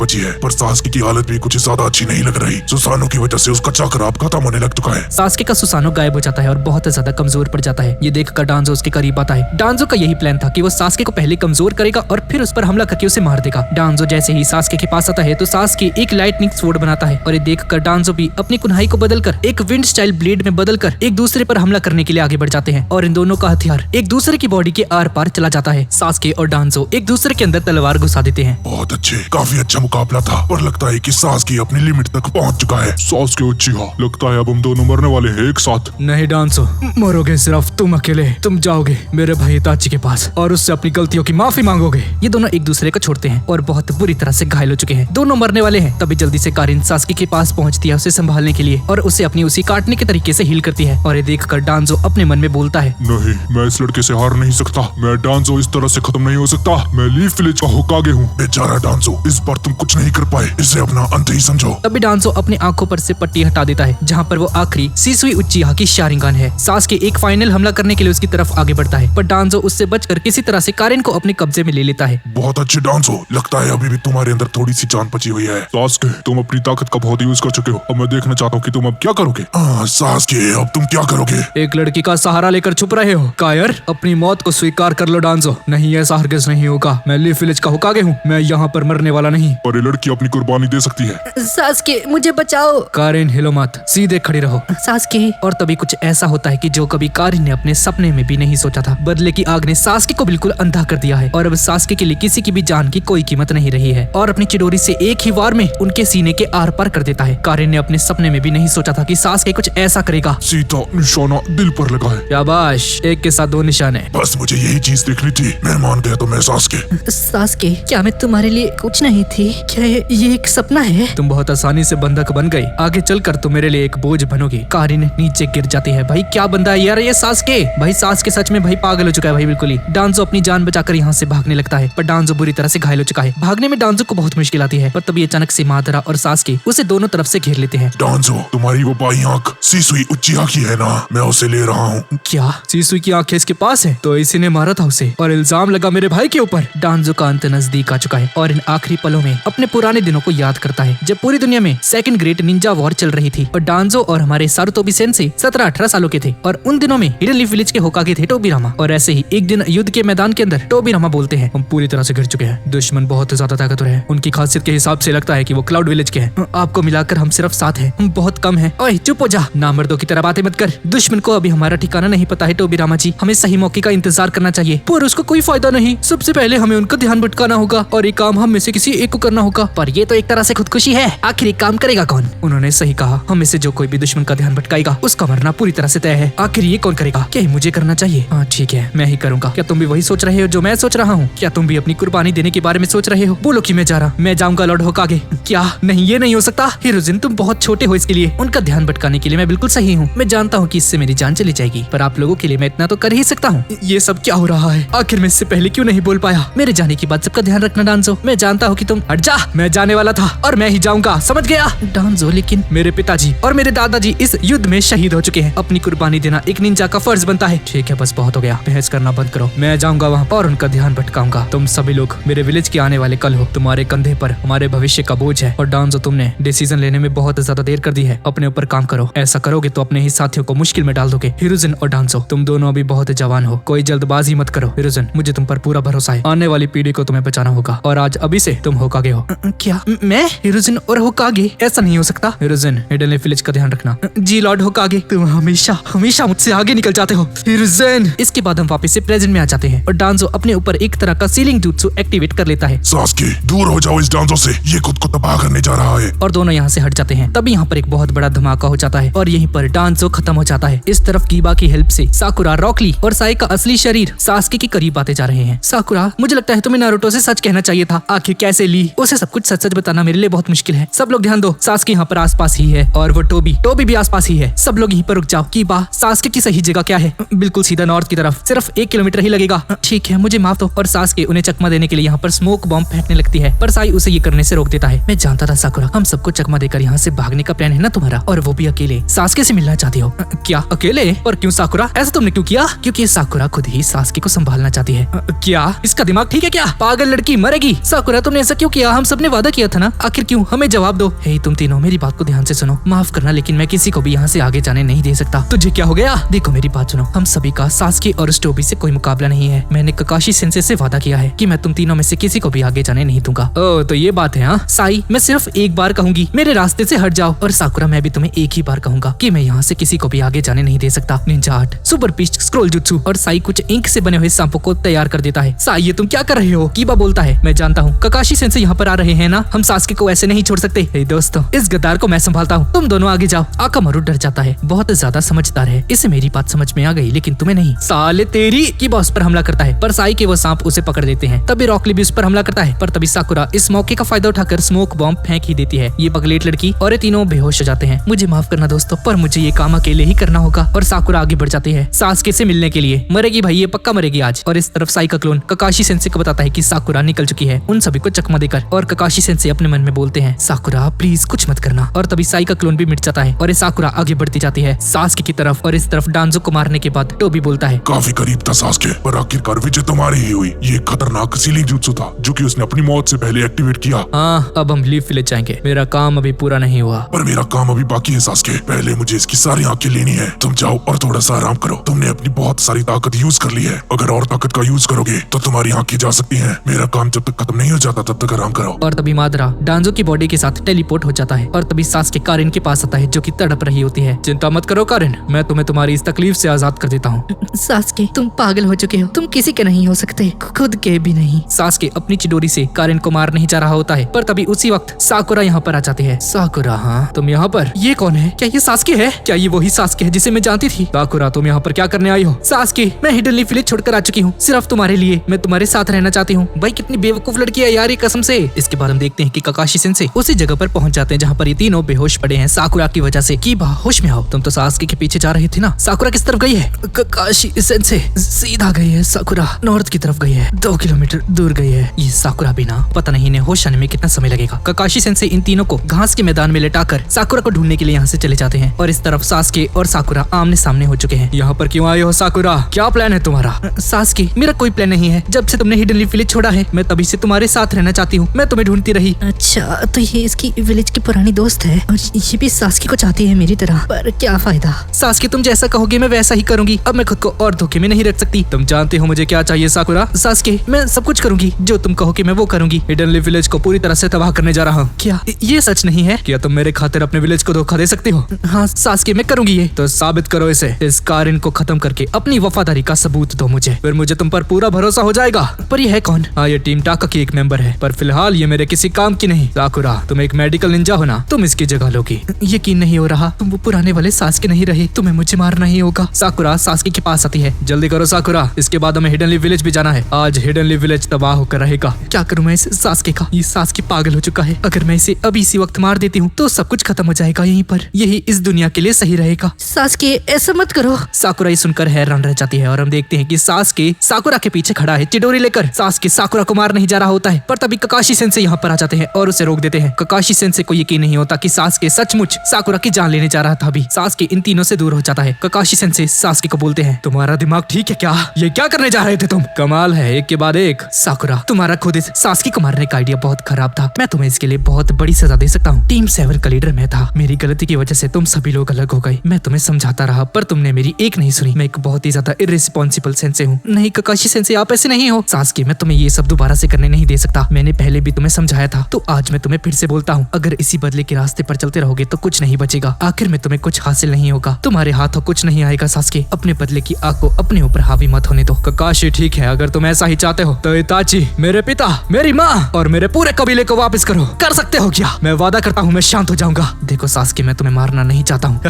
बची है। पर सास्के की हालत भी कुछ ज्यादा अच्छी नहीं लग रही। सुसानो की वजह से उसका चाकरा अब खत्म होने लग चुका है। सास्के का सुसानो गायब हो जाता है और बहुत ज्यादा कमजोर पड़ जाता है। ये देखकर डांजो उसके करीब आता है। डांजो का यही प्लान था कि वो सास्के को पहले कमजोर करेगा और फिर उस पर हमला करके उसे मार देगा। डांजो जैसे ही सास्के के पास आता है तो सास्के एक लाइटनिंग स्वॉर्ड बनाता है और ये देखकर डांजो भी अपनी कुन्हाई को बदलकर एक विंड स्टाइल ब्लेड में बदलकर एक दूसरे पर हमला करने के लिए आगे बढ़ जाते हैं और इन दोनों का हथियार एक दूसरे की बॉडी के आर पार चला जाता है। सास्के और डांजो एक दूसरे के अंदर तलवार घुसा देते हैं। बहुत अच्छे, काफी अच्छा मुकाबला था, पर लगता है कि सास्के अपनी लिमिट तक पहुंच चुका है। सास्के उचिहा, लगता है अब हम दोनों मरने मरने वाले हैं एक साथ। नहीं डांसो, मरोगे सिर्फ तुम अकेले। तुम जाओगे मेरे भाई इताची के पास और उससे अपनी गलतियों की माफी मांगोगे। ये दोनों एक दूसरे को छोड़ते हैं और बहुत बुरी तरह से घायल हो चुके हैं। दोनों मरने वाले हैं। तभी जल्दी से कारिन सास्की के पास पहुंचती है उसे संभालने के लिए और उसे अपनी उसी काटने के तरीके से हील करती है। और ये देखकर डांजो अपने मन में बोलता है, नहीं, मैं इस लड़के से हार नहीं सकता। मैं डांजो इस तरह से खत्म नहीं हो सकता। मैं लीफ विलेज का होकागे हूँ। बेचारा डांजो, इस बार तुम कुछ नहीं कर पाए। इसे अपना अंत ही समझो। तभी डांजो अपनी आंखों पर से पट्टी हटा देता है जहाँ पर वो आखिरी सिसुई उचिहा की शारिंगान है। सास्के एक फाइनल हमला करने के लिए उसकी तरफ आगे बढ़ता है, पर डांजो उससे बचकर किसी तरह से कारिन को अपने कब्जे में ले लेता है। बहुत अच्छे डांजो, लगता है अभी भी तुम्हारे अंदर थोड़ी सी जान बची हुई है। सास्के, तुम अपनी ताकत का बहुत यूज कर चुके हो। अब मैं देखना चाहता हूँ कि तुम अब क्या करोगे। सास्के, अब तुम क्या करोगे? एक लड़की का सहारा लेकर छुप रहे हो। कायर, अपनी मौत को स्वीकार कर लो डांजो। नहीं, ऐसा हरगिज नहीं होगा। मैं लीफ विलेज का होकागे हूँ। मैं यहाँ पर मरने वाला नहीं। पर ये लड़की अपनी कुर्बानी दे सकती है। सास्के, मुझे बचाओ। कारिन, हिलो मत, सीधे खड़ी रहो। सास्के। और तभी कुछ ऐसा होता है कि जो कभी कारिन ने अपने सपने में भी नहीं सोचा था। बदले की आग ने सास्के को बिल्कुल अंधा कर दिया है और अब सास्के के लिए किसी की भी जान की कोई कीमत नहीं रही है और अपनी चिडोरी से एक ही वार में उनके सीने के आर पार कर देता है। कारिन ने अपने सपने में भी नहीं सोचा था कि सास्के कुछ ऐसा करेगा। सीधा निशाना दिल पर लगा है। शाबाश, एक के साथ दो निशाने। बस मुझे यही चीज देखनी थी। मैं मान गया तो मैं सास्के। सास्के, क्या मैं तुम्हारे लिए कुछ नहीं थी? क्या ये एक सपना है? तुम बहुत आसानी से बंधक बन गई। आगे चलकर तुम मेरे लिए एक बोझ बनोगी। कारिन नीचे गिर जाती है। भाई क्या बंदा है यार ये सास्के। भाई सास्के सच में भाई पागल हो चुका है भाई बिल्कुल ही। डांजो अपनी जान बचाकर यहाँ से भागने लगता है, पर डांजो बुरी तरह से घायल हो चुका है। भागने में डांजो को बहुत मुश्किल आती है, पर तभी अचानक से मादरा और सास्के उसे दोनों तरफ से घेर लेते हैं। डांजो, तुम्हारी वो बाई आंख सिसुई उचिहा की है ना? मैं उसे ले रहा हूँ। क्या सिसुई की आंखें इसके पास है? तो इसी ने मारा था उसे और इल्जाम लगा मेरे भाई के ऊपर। डांजो का अंत नजदीक आ चुका है और इन आखिरी पलों में अपने पुराने दिनों को याद करता है जब पूरी दुनिया में सेकंड ग्रेट निंजा वॉर चल रही थी और डांजो और हमारे सारुतोबी सेंसेई 17-18 सालों के थे और उन दिनों में हिडन लीफ विलेज के होकागे थे टोबिरामा। और ऐसे ही एक दिन युद्ध के मैदान के अंदर टोबिरामा बोलते हैं, हम पूरी तरह से गिर चुके हैं। दुश्मन बहुत ज्यादा ताकतवर है। उनकी खासियत के हिसाब से लगता है कि वो क्लाउड विलेज के हैं। आपको मिलाकर हम सिर्फ 7 हैं। हम बहुत कम हैं। ओए चुप हो जा, नामर्दों की तरह बातें मत कर। दुश्मन को अभी हमारा ठिकाना नहीं पता है टोबिरामा जी। हमें सही मौके का इंतजार करना चाहिए, पर उसको कोई फायदा नहीं। सबसे पहले हमें उनका ध्यान भटकाना होगा और ये काम हम में से किसी एक को करना होगा। पर ये तो एक तरह से खुदकुशी है। आखिर ये काम करेगा कौन? उन्होंने सही कहा, हम में से जो कोई भी दुश्मन का ध्यान भटकाएगा उसका मरना पूरी तरह से तय है। आखिर ये कौन करेगा? क्या मुझे करना चाहिए? हाँ ठीक है, मैं ही करूंगा। क्या तुम भी वही सोच रहे हो जो मैं सोच रहा हूँ? क्या तुम भी अपनी कुर्बानी देने के बारे में सोच रहे हो? बोलो कि मैं जा रहा, मैं जाऊंगा लॉर्ड होकागे। क्या? नहीं, ये नहीं हो सकता। हिरोजिन, तुम बहुत छोटे हो इसके लिए। उनका ध्यान भटकाने के लिए मैं बिल्कुल सही हूँ। मैं जानता हूँ कि इससे मेरी जान चली जाएगी, पर आप लोगों के लिए मैं इतना तो कर ही सकता हूँ। ये सब क्या हो रहा है? आखिर मैं इससे पहले क्यों नहीं बोल पाया? मेरे जाने की बात सबका ध्यान रखना डांजो। मैं जानता हूँ कि तुम हट जा। मैं जाने वाला था और मैं ही जाऊंगा, समझ गया? डांजो, लेकिन मेरे पिताजी और मेरे दादाजी इस युद्ध में शहीद हो चुके हैं। अपनी कुर्बानी देना एक निंजा का फर्ज बनता है। ठीक है, बस बहुत हो गया। बहस करना बंद करो। मैं जाऊंगा वहाँ और उनका ध्यान भटकाऊंगा। तुम सभी लोग मेरे विलेज के आने वाले कल हो। तुम्हारे कंधे पर हमारे भविष्य का बोझ है। और डांजो, तुमने डिसीजन लेने में बहुत ज्यादा देर कर दी है। अपने ऊपर काम करो। ऐसा करोगे तो अपने ही साथियों को मुश्किल में डाल दोगे। हिरोजिन और डांजो, तुम दोनों अभी बहुत जवान हो। कोई जल्दबाजी मत करो। हिरोजिन, मुझे तुम पर पूरा भरोसा है। आने वाली पीढ़ी को तुम्हें बचाना होगा और आज अभी से तुम होकागे हो। क्या मैं? हिरोजिन और होकागे? ऐसा नहीं हो सकता। हिरोजिन, हिडन लीफ विलेज का ध्यान रखना। जी लॉर्ड होकागे। तुम हमेशा हमेशा मुझसे आगे निकल जाते हो हिरोजिन। इसके बाद हम वापस से प्रेजेंट में आ जाते हैं और डांजो अपने ऊपर एक तरह का सीलिंग jutsu एक्टिवेट कर लेता है। सास्के, दूर हो जाओ इस डांजो से। ये खुद को तबाह करने जा रहा है। और दोनों यहाँ से हट जाते हैं। तभी यहाँ पर एक बहुत बड़ा धमाका हो जाता है और यहीं पर डांजो खत्म हो जाता है। इस तरफ कीबा की हेल्प से साकुरा, रॉकली और साई का असली शरीर सास्के के करीब आते जा रहे हैं। साकुरा, मुझे लगता है तुम्हें नारुतो से सच कहना चाहिए था। आखिर कैसे ली? उसे सब कुछ सच सच बताना मेरे लिए बहुत मुश्किल है। सब लोग ध्यान दो, सास्के यहाँ पर आसपास ही है और वो टोबी भी आसपास ही है। सब लोग यहीं पर रुक जाओ। कीबा, सास्के की सही जगह क्या है? बिल्कुल सीधा नॉर्थ की तरफ, सिर्फ 1 किलोमीटर ही लगेगा। ठीक है, मुझे माफ दो। और सास्के उन्हें चकमा देने के लिए यहाँ पर स्मोक बॉम्ब फेंकने लगती है, पर साई उसे ये करने से रोक देता है। मैं जानता था साकुरा, हम सबको चकमा देकर यहाँ से भागने का प्लान है ना तुम्हारा, और वो भी अकेले। सास्के से मिलना चाहती हो? क्या अकेले? और क्यों साकुरा? ऐसा तुमने क्यों किया? क्योंकि साकुरा खुद ही सास्के को संभालना चाहती है। क्या इसका दिमाग ठीक है क्या? पागल लड़की, मरेगी। साकुरा, तुमने ऐसा क्यों किया? हम सबने वादा किया था ना। आखिर क्यों? हमें जवाब दो। हे तुम तीनों, मेरी बात को ध्यान से सुनो। माफ करना, लेकिन मैं किसी को भी यहाँ से आगे जाने नहीं दे सकता। तुझे क्या हो गया? देखो मेरी बात सुनो, हम सभी का सास्के और टोबी से कोई मुकाबला नहीं है। मैंने ककाशी सेंसे से वादा किया है कि मैं तुम तीनों में से किसी को भी आगे जाने नहीं दूंगा। ओह, तो ये बात है। हाँ साई, मैं सिर्फ एक बार कहूंगी, मेरे रास्ते से हट जाओ। और साकुरा, मैं भी तुम्हें एक ही बार कहूंगा कि मैं यहाँ से किसी को भी आगे जाने नहीं दे सकता। निंजा आर्ट, सुपर पिस्ट, स्क्रोल जुत्सु। और साई कुछ इंक से बने हुए सांपों को तैयार कर देता है। साई, ये तुम क्या कर रहे हो? कीबा बोलता है, मैं जानता हूँ ककाशी सेंसे यहाँ पर आ रहे हैं ना, हम सास्के को ऐसे नहीं छोड़ सकते। हे दोस्तों, इस गद्दार को मैं संभालता हूँ, तुम दोनों आगे जाओ। आका शिकामारू डर जाता है, बहुत ज्यादा समझदार है, इसे मेरी बात समझ में आ गई लेकिन तुम्हें नहीं। साले तेरी की बॉस पर हमला करता है पर साई के वो सांप उसे पकड़ लेते हैं। तभी रॉकली भी उस पर हमला करता है पर तभी साकुरा इस मौके का फायदा उठाकर स्मोक बॉम्ब फेंक ही देती है। ये पगलेट लड़की और ये तीनों बेहोश हो जाते हैं। मुझे माफ करना दोस्तों, पर मुझे ये काम अकेले ही करना होगा। और साकुरा आगे बढ़ जाती है सास्के से मिलने के लिए। मरेगी भाई, ये पक्का मरेगी आज। और इस तरफ साई का क्लोन ककाशी सेंसे को बताता है कि साकुरा निकल चुकी है, उन सभी को चकमा देकर। और ककाशी सेंसे अपने मन में बोलते हैं साकुरा प्लीज कुछ मत करना। और तभी साई का क्लोन भी मिट जाता है और ये साकुरा आगे बढ़ती जाती है सास्के की तरफ। और इस तरफ डांजो को मारने के बाद टोबी बोलता है काफी करीब था सास्के, पर आखिरकार विजय तुम्हारी ही हुई। ये खतरनाक सीलिंग jutsu था जो कि उसने अपनी मौत से पहले एक्टिवेट किया। हाँ, अब हम लीफ विलेज जाएंगे, मेरा काम अभी पूरा नहीं हुआ। पर मेरा काम अभी बाकी है सास्के, पहले मुझे इसकी सारी आंखें लेनी है। तुम जाओ और थोड़ा सा आराम करो, तुमने अपनी बहुत सारी ताकत यूज कर ली है। अगर और ताकत का यूज करोगे तो तुम्हारी आंखें जा सकती हैं। मेरा काम जब तक खत्म नहीं हो जाता तब तक आराम करो। और तभी मादरा डांजो की बॉडी के साथ टेलीपोर्ट हो जाता है। और तभी सास्के कारिन के पास आता है जो कि तड़प रही होती है। चिंता मत करो कारिन, मैं तुम्हें तुम्हारी इस तकलीफ से आजाद कर देता हूँ। सास्के तुम पागल हो चुके हो, तुम किसी के नहीं हो सकते, खुद के भी नहीं। सास्के अपनी चिडोरी से कारिन को मार नहीं जा रहा होता है पर तभी उसी वक्त साकुरा यहाँ पर आ जाती है। साकुरा, हाँ तुम यहाँ पर? ये कौन है? क्या ये सास्के है? क्या ये वही सास्के है जिसे मैं जानती थी? साकुरा तुम यहाँ पर क्या करने आई हो? सास्के मैं हिडन लीफ विलेज छोड़कर आ चुकी हूँ सिर्फ तुम्हारे लिए, मैं तुम्हारे साथ रहना चाहती हूँ। भाई कितनी बेवकूफ लड़की है यार ये, कसम से। इसके बाद हम देखते हैं कि ककाशी सेंसे उसी जगह पर पहुंच जाते हैं जहाँ पर ये तीनों बेहोश पड़े हैं साकुरा की वजह से। की होश में आओ, तुम तो सास्के के पीछे जा रही थी ना। साकुरा किस तरफ गई है? ककाशी सेंसे सीधा गई है, साकुरा नॉर्थ की तरफ गई है, 2 किलोमीटर दूर गई है। ये साकुरा भी ना, पता नहीं इन्हें होश आने में कितना समय लगेगा। ककाशी सेंसे इन तीनों को घास के मैदान में लेटाकर साकुरा को ढूंढने के लिए यहाँ से चले जाते हैं। और इस तरफ सास्के और साकुरा आमने सामने हो चुके हैं। यहाँ पर क्यों आए हो साकुरा? क्या प्लान है तुम्हारा? सास्के मेरा कोई प्लान नहीं है, जब से तुमने हिडन लीफ विलेज छोड़ा है मैं तभी से तुम्हारे साथ रहना चाहती हूँ, मैं तुम्हें ढूंढती रही। अच्छा तो ये इसकी विलेज की पुरानी दोस्त है और ये भी सास्के को चाहती है मेरी तरह, पर क्या फायदा। सास्के तुम जैसा कहोगे मैं वैसा ही करूंगी, अब मैं खुद को और धोखे में नहीं रख सकती। तुम जानते हो मुझे क्या चाहिए साकुरा? सास्के मैं सब कुछ करूंगी, जो तुम कहोगे मैं वो करूंगी। हिडन लीफ विलेज को पूरी तरह से तबाह करने जा रहा हूँ। क्या ये सच नहीं है? क्या तुम मेरे खातिर अपने विलेज को धोखा दे सकती हो? हाँ सास्के मैं करूंगी ये। तो साबित करो इसे, इस कारिन को खत्म करके अपनी वफादारी का सबूत दो मुझे, फिर मुझे तुम पर पूरा भरोसा हो जाएगा। पर ये है कौन? हाँ ये टीम टाका की एक मेंबर है, पर फिलहाल ये मेरे किसी काम की नहीं। साकुरा तुम एक मेडिकल निंजा हो ना, तुम इसकी जगह लोगी। यकीन नहीं हो रहा, तुम वो पुराने वाले सास्के नहीं रहे, तुम्हें मुझे मारना ही होगा। साकुरा सास्के के पास आती है, जल्दी करो साकुरा, इसके बाद हमें हिडन लीफ विलेज भी जाना है। आज हिडन लीफ विलेज तबाह होकर रहेगा। क्या करूं मैं इस सास्के का? ये सास्के पागल हो चुका है, अगर मैं इसे अभी इसी वक्त मार देती हूँ तो सब कुछ खत्म हो जाएगा यहीं पर, यही इस दुनिया के लिए सही रहेगा। सास्के ऐसा मत करो। साकुरा ये सुनकर हैरान रह जाती है और हम देखते हैं कि सास्के साकुरा के पीछे खड़ा है चिडोरी लेकर। सास्के साकुरा को मार नहीं जा रहा होता है पर तभी ककाशी सेंसे यहाँ पर आ जाते हैं और उसे रोक देते हैं। ककाशी सेंसे को यकीन नहीं होता कि सास्के सचमुच साकुरा की जान लेने जा रहा था। अभी सास्के इन तीनों से दूर हो जाता है। ककाशी सेंसे सास्के को बोलते हैं तुम्हारा दिमाग ठीक है क्या? ये क्या करने जा रहे थे तुम? कमाल है, एक के बाद एक। साकुरा तुम्हारा खुद इस सास्के को मारने का आइडिया बहुत खराब था, मैं तुम्हें इसके लिए बहुत बड़ी सजा दे सकता हूँ। टीम 7 का लीडर मैं था, मेरी गलती की वजह से तुम सभी लोग अलग हो गए। मैं तुम्हें समझाता रहा पर तुमने मेरी एक नहीं सुनी। मैं एक बहुत ही ज्यादा इर्रिस्पॉन्सिबल सेंसे हूँ। नहीं ककाशी सेंसे आप ऐसे नहीं हो। सास्के मैं तुम्हें ये सब दोबारा से करने नहीं दे सकता, मैंने पहले भी तुम्हें समझाया था, तो आज मैं तुम्हें फिर से बोलता हूँ, अगर इसी बदले के रास्ते पर चलते रहोगे तो कुछ नहीं बचेगा, आखिर में तुम्हें कुछ हासिल नहीं होगा, तुम्हारे हाथों कुछ नहीं आएगा। सास्के अपने बदले की आग को अपने ऊपर हावी मत होने दो। ककाशी ठीक है, अगर तुम ऐसा ही चाहते हो तो इताची, मेरे पिता, मेरी माँ और मेरे पूरे कबीले को वापस करो। कर सकते हो क्या? मैं वादा करता हूँ मैं शांत हो जाऊंगा। देखो सास्के मैं तुम्हें मारना नहीं चाहता हूँ।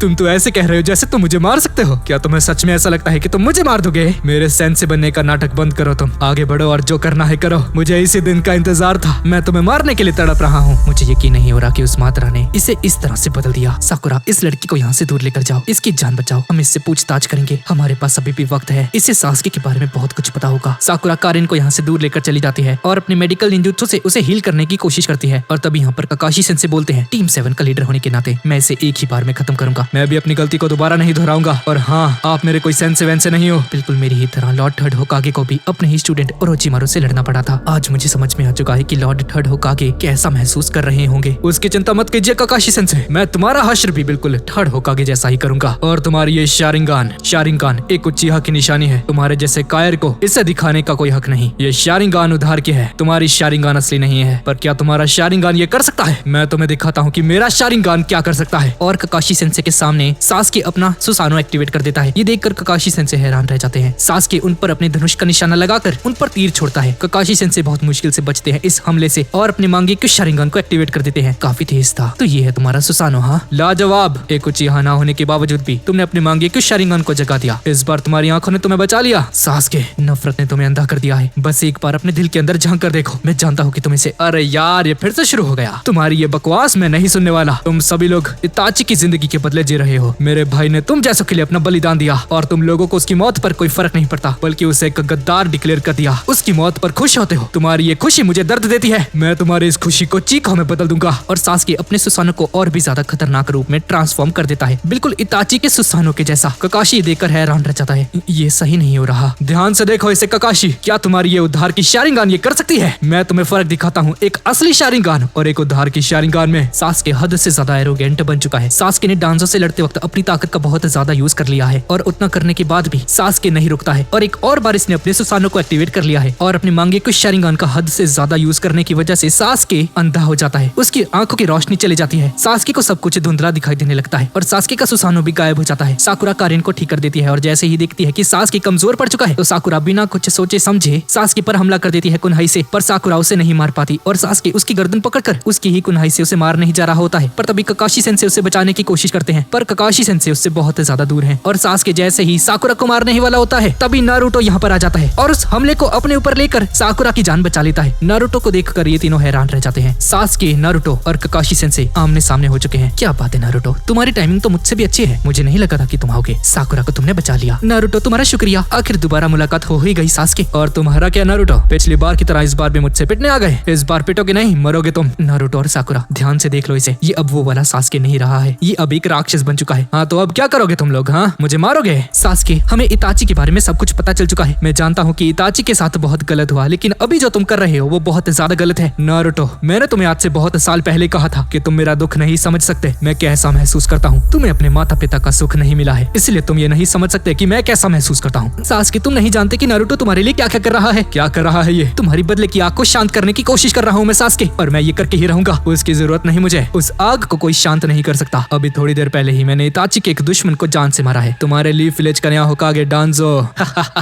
तुम तो ऐसे कह रहे हो जैसे तुम मुझे मार सकते हो। क्या तुम्हें सच में ऐसा लगता है कि तुम मुझे मार दोगे? मेरे सेंसे बनने का नाटक बंद करो, तुम आगे बढ़ो और जो करना है करो। मुझे इसी दिन का इंतजार था, मैं तुम्हें मारने के लिए तड़प रहा हूँ। मुझे यकीन नहीं हो रहा कि उस मात्रा ने इसे इस तरह से बदल दिया। साकुरा इस लड़की को यहाँ से दूर लेकर जाओ, इसकी जान बचाओ, हम इससे पूछताछ करेंगे, हमारे पास अभी भी वक्त है, इसे सास्के के बारे में बहुत कुछ पता होगा। साकुरा कारिन को यहाँ से दूर लेकर चली जाती है और अपने मेडिकल निंजुत्सु से उसे हील करने की कोशिश करती है। और तभी यहाँ पर ककाशी सेंसे बोलते हैं टीम 7 का लीडर होने के नाते मैं इसे एक ही बार में खत्म करूंगा, मैं भी अपनी गलती को दोबारा नहीं दोहराऊंगा। और हाँ आप मेरे कोई सेंसे वैंसे नहीं हो, बिल्कुल मेरी ही तरह लॉर्ड थर्ड होकागे को भी अपने ही स्टूडेंट ओरोचिमारू से लड़ना पड़ा था। आज मुझे समझ में आ चुका है कि लॉर्ड थर्ड होकागे कैसा महसूस कर रहे होंगे। उसकी चिंता मत कीजिए ककाशी सेंसे, मैं तुम्हारा हश्र भी बिल्कुल थर्ड होकागे जैसा ही करूंगा। और तुम्हारी ये शारिंगान एक उच्चीहा की निशानी है, तुम्हारे जैसे कायर को इसे दिखाने का कोई हक नहीं। ये शारिंगान उधार की है, तुम्हारी शारिंगान असली नहीं है। पर क्या तुम्हारा शारिंगान ये कर सकता है? मैं तुम्हें दिखाता हूँ कि मेरा शारिंगान क्या कर सकता है। और ककाशी सेंसे के सामने सास्के अपना सुसानो एक्टिवेट कर देता है। ये देखकर ककाशी सेंसे हैरान रह जाते हैं। सास्के उन पर अपने धनुष का निशाना लगाकर उन पर तीर छोड़ता है। ककाशी सेंसे बहुत मुश्किल से बचते हैं इस हमले से और अपने मांगे के शारिंगान को एक्टिवेट कर देते हैं। काफी तेज था। तो ये है तुम्हारा सुसानो। दोनों। हाँ, लाजवाब। एक उचिहा ना होने के बावजूद भी तुमने अपनी मांगी क्यों शारिंगान को जगा दिया। इस बार तुम्हारी आंखों ने तुम्हें बचा लिया। सास्के, नफरत ने तुम्हें अंधा कर दिया है। बस एक बार अपने दिल के अंदर झांक कर देखो। मैं जानता हूँ कि तुम इसे। अरे यार, ये फिर से शुरू हो गया। तुम्हारी ये बकवास मैं नहीं सुनने वाला। तुम सभी लोग इताची की जिंदगी के बदले जी रहे हो। मेरे भाई ने तुम जैसों के लिए अपना बलिदान दिया और तुम लोगों को उसकी मौत पर कोई फर्क नहीं पड़ता, बल्कि उसे एक गद्दार डिक्लेयर कर दिया। उसकी मौत पर खुश होते हो। तुम्हारी ये खुशी मुझे दर्द देती है। मैं तुम्हारी इस खुशी को चीखों में बदल दूंगा। और सास्के अपने सुसानो को और भी ज्यादा खतरनाक रूप में ट्रांसफॉर्म कर देता है, बिल्कुल इताची के सुसानो के जैसा। ककाशी देखकर हैरान रह जाता है। ये सही नहीं हो रहा। ध्यान से देखो इसे ककाशी। क्या तुम्हारी ये उद्धार की शारिंगान ये कर सकती है? मैं तुम्हें फर्क दिखाता हूँ, एक असली शारिंगान और एक उद्धार की शारिंगान में। सास्के हद से ज्यादा एरोगेंट बन चुका है। सास्के ने डांजो से लड़ते वक्त अपनी ताकत का बहुत ज्यादा यूज कर लिया है और उतना करने के बाद भी सास्के नहीं रुकता है और एक और बार इसने अपने सुसानो को एक्टिवेट कर लिया है और अपनी मांगे कुछ शारिंगान का हद से ज्यादा यूज करने की वजह से सास्के अंधा हो जाता है। उसकी आंखों की रोशनी चली जाती है। सास्के को सब कुछ धुंधला दिखाई देने लगता है और सास्के का सुसानो भी गायब हो जाता है। साकुरा कारिन को ठीक कर देती है और जैसे ही देखती है कि सास्के कमजोर पड़ चुका है तो साकुरा बिना कुछ सोचे समझे सास्के पर हमला कर देती है कुन्हाई से। पर साकुरा उसे नहीं मार पाती और सास्के उसकी गर्दन पकड़कर उसकी ही कुन्हाई से उसे मार नहीं जा रहा होता है। पर तभी ककाशी सेंसे उसे बचाने की कोशिश करते हैं, पर ककाशी सेंसे उससे बहुत ज्यादा दूर है। और सास्के जैसे ही साकुरा को मारने ही वाला होता है तभी नारुतो यहाँ पर आ जाता है और उस हमले को अपने ऊपर लेकर साकुरा की जान बचा लेता है। नारुतो को देखकर ये तीनों हैरान रह जाते हैं। सास्के, नारुतो और ककाशी सेंसे आमने सामने हो चुके हैं। क्या बात है नारुतो, तुम्हारी टाइमिंग तो मुझसे भी अच्छी है। मुझे नहीं लगा था कि तुम आओगे। साकुरा को तुमने बचा लिया। नारुतो, तुम्हारा शुक्रिया। आखिर दोबारा मुलाकात हो ही गई। सास्के, और तुम्हारा क्या नारुतो? पिछली बार की तरह इस बार भी मुझसे पिटने आ गए। इस बार पिटोगे नहीं, मरोगे तुम। नारुतो और साकुरा, ध्यान से देख लो इसे। ये अब वो वाला सास्के नहीं रहा है, ये अब एक राक्षस बन चुका है। हाँ, तो अब क्या करोगे तुम लोग? हाँ, मुझे मारोगे? सास्के, हमें इताची के बारे में सब कुछ पता चल चुका है। मैं जानता हूँ कि इताची के साथ बहुत गलत हुआ, लेकिन अभी जो तुम कर रहे हो वो बहुत ज्यादा गलत है। नारुतो, मैंने तुम्हें आज से बहुत साल पहले कहा था कि तुम मेरा दुख नहीं समझ सकते। मैं कैसा महसूस करता हूँ। तुम्हें अपने माता पिता का सुख नहीं मिला है, इसलिए तुम ये नहीं समझ सकते कि मैं कैसा महसूस करता हूँ। सास्के, तुम नहीं जानते कि नारुतो तुम्हारे लिए क्या क्या कर रहा है। क्या कर रहा है ये? तुम्हारी बदले की आग को शांत करने की कोशिश कर रहा हूँ मैं सास्के, और मैं ये करके ही रहूंगा। उसकी जरूरत नहीं मुझे। उस आग को कोई शांत नहीं कर सकता। अभी थोड़ी देर पहले ही मैंने इताची के एक दुश्मन को जान से मारा है। तुम्हारे लीफ विलेज का नया होकागे डांजो।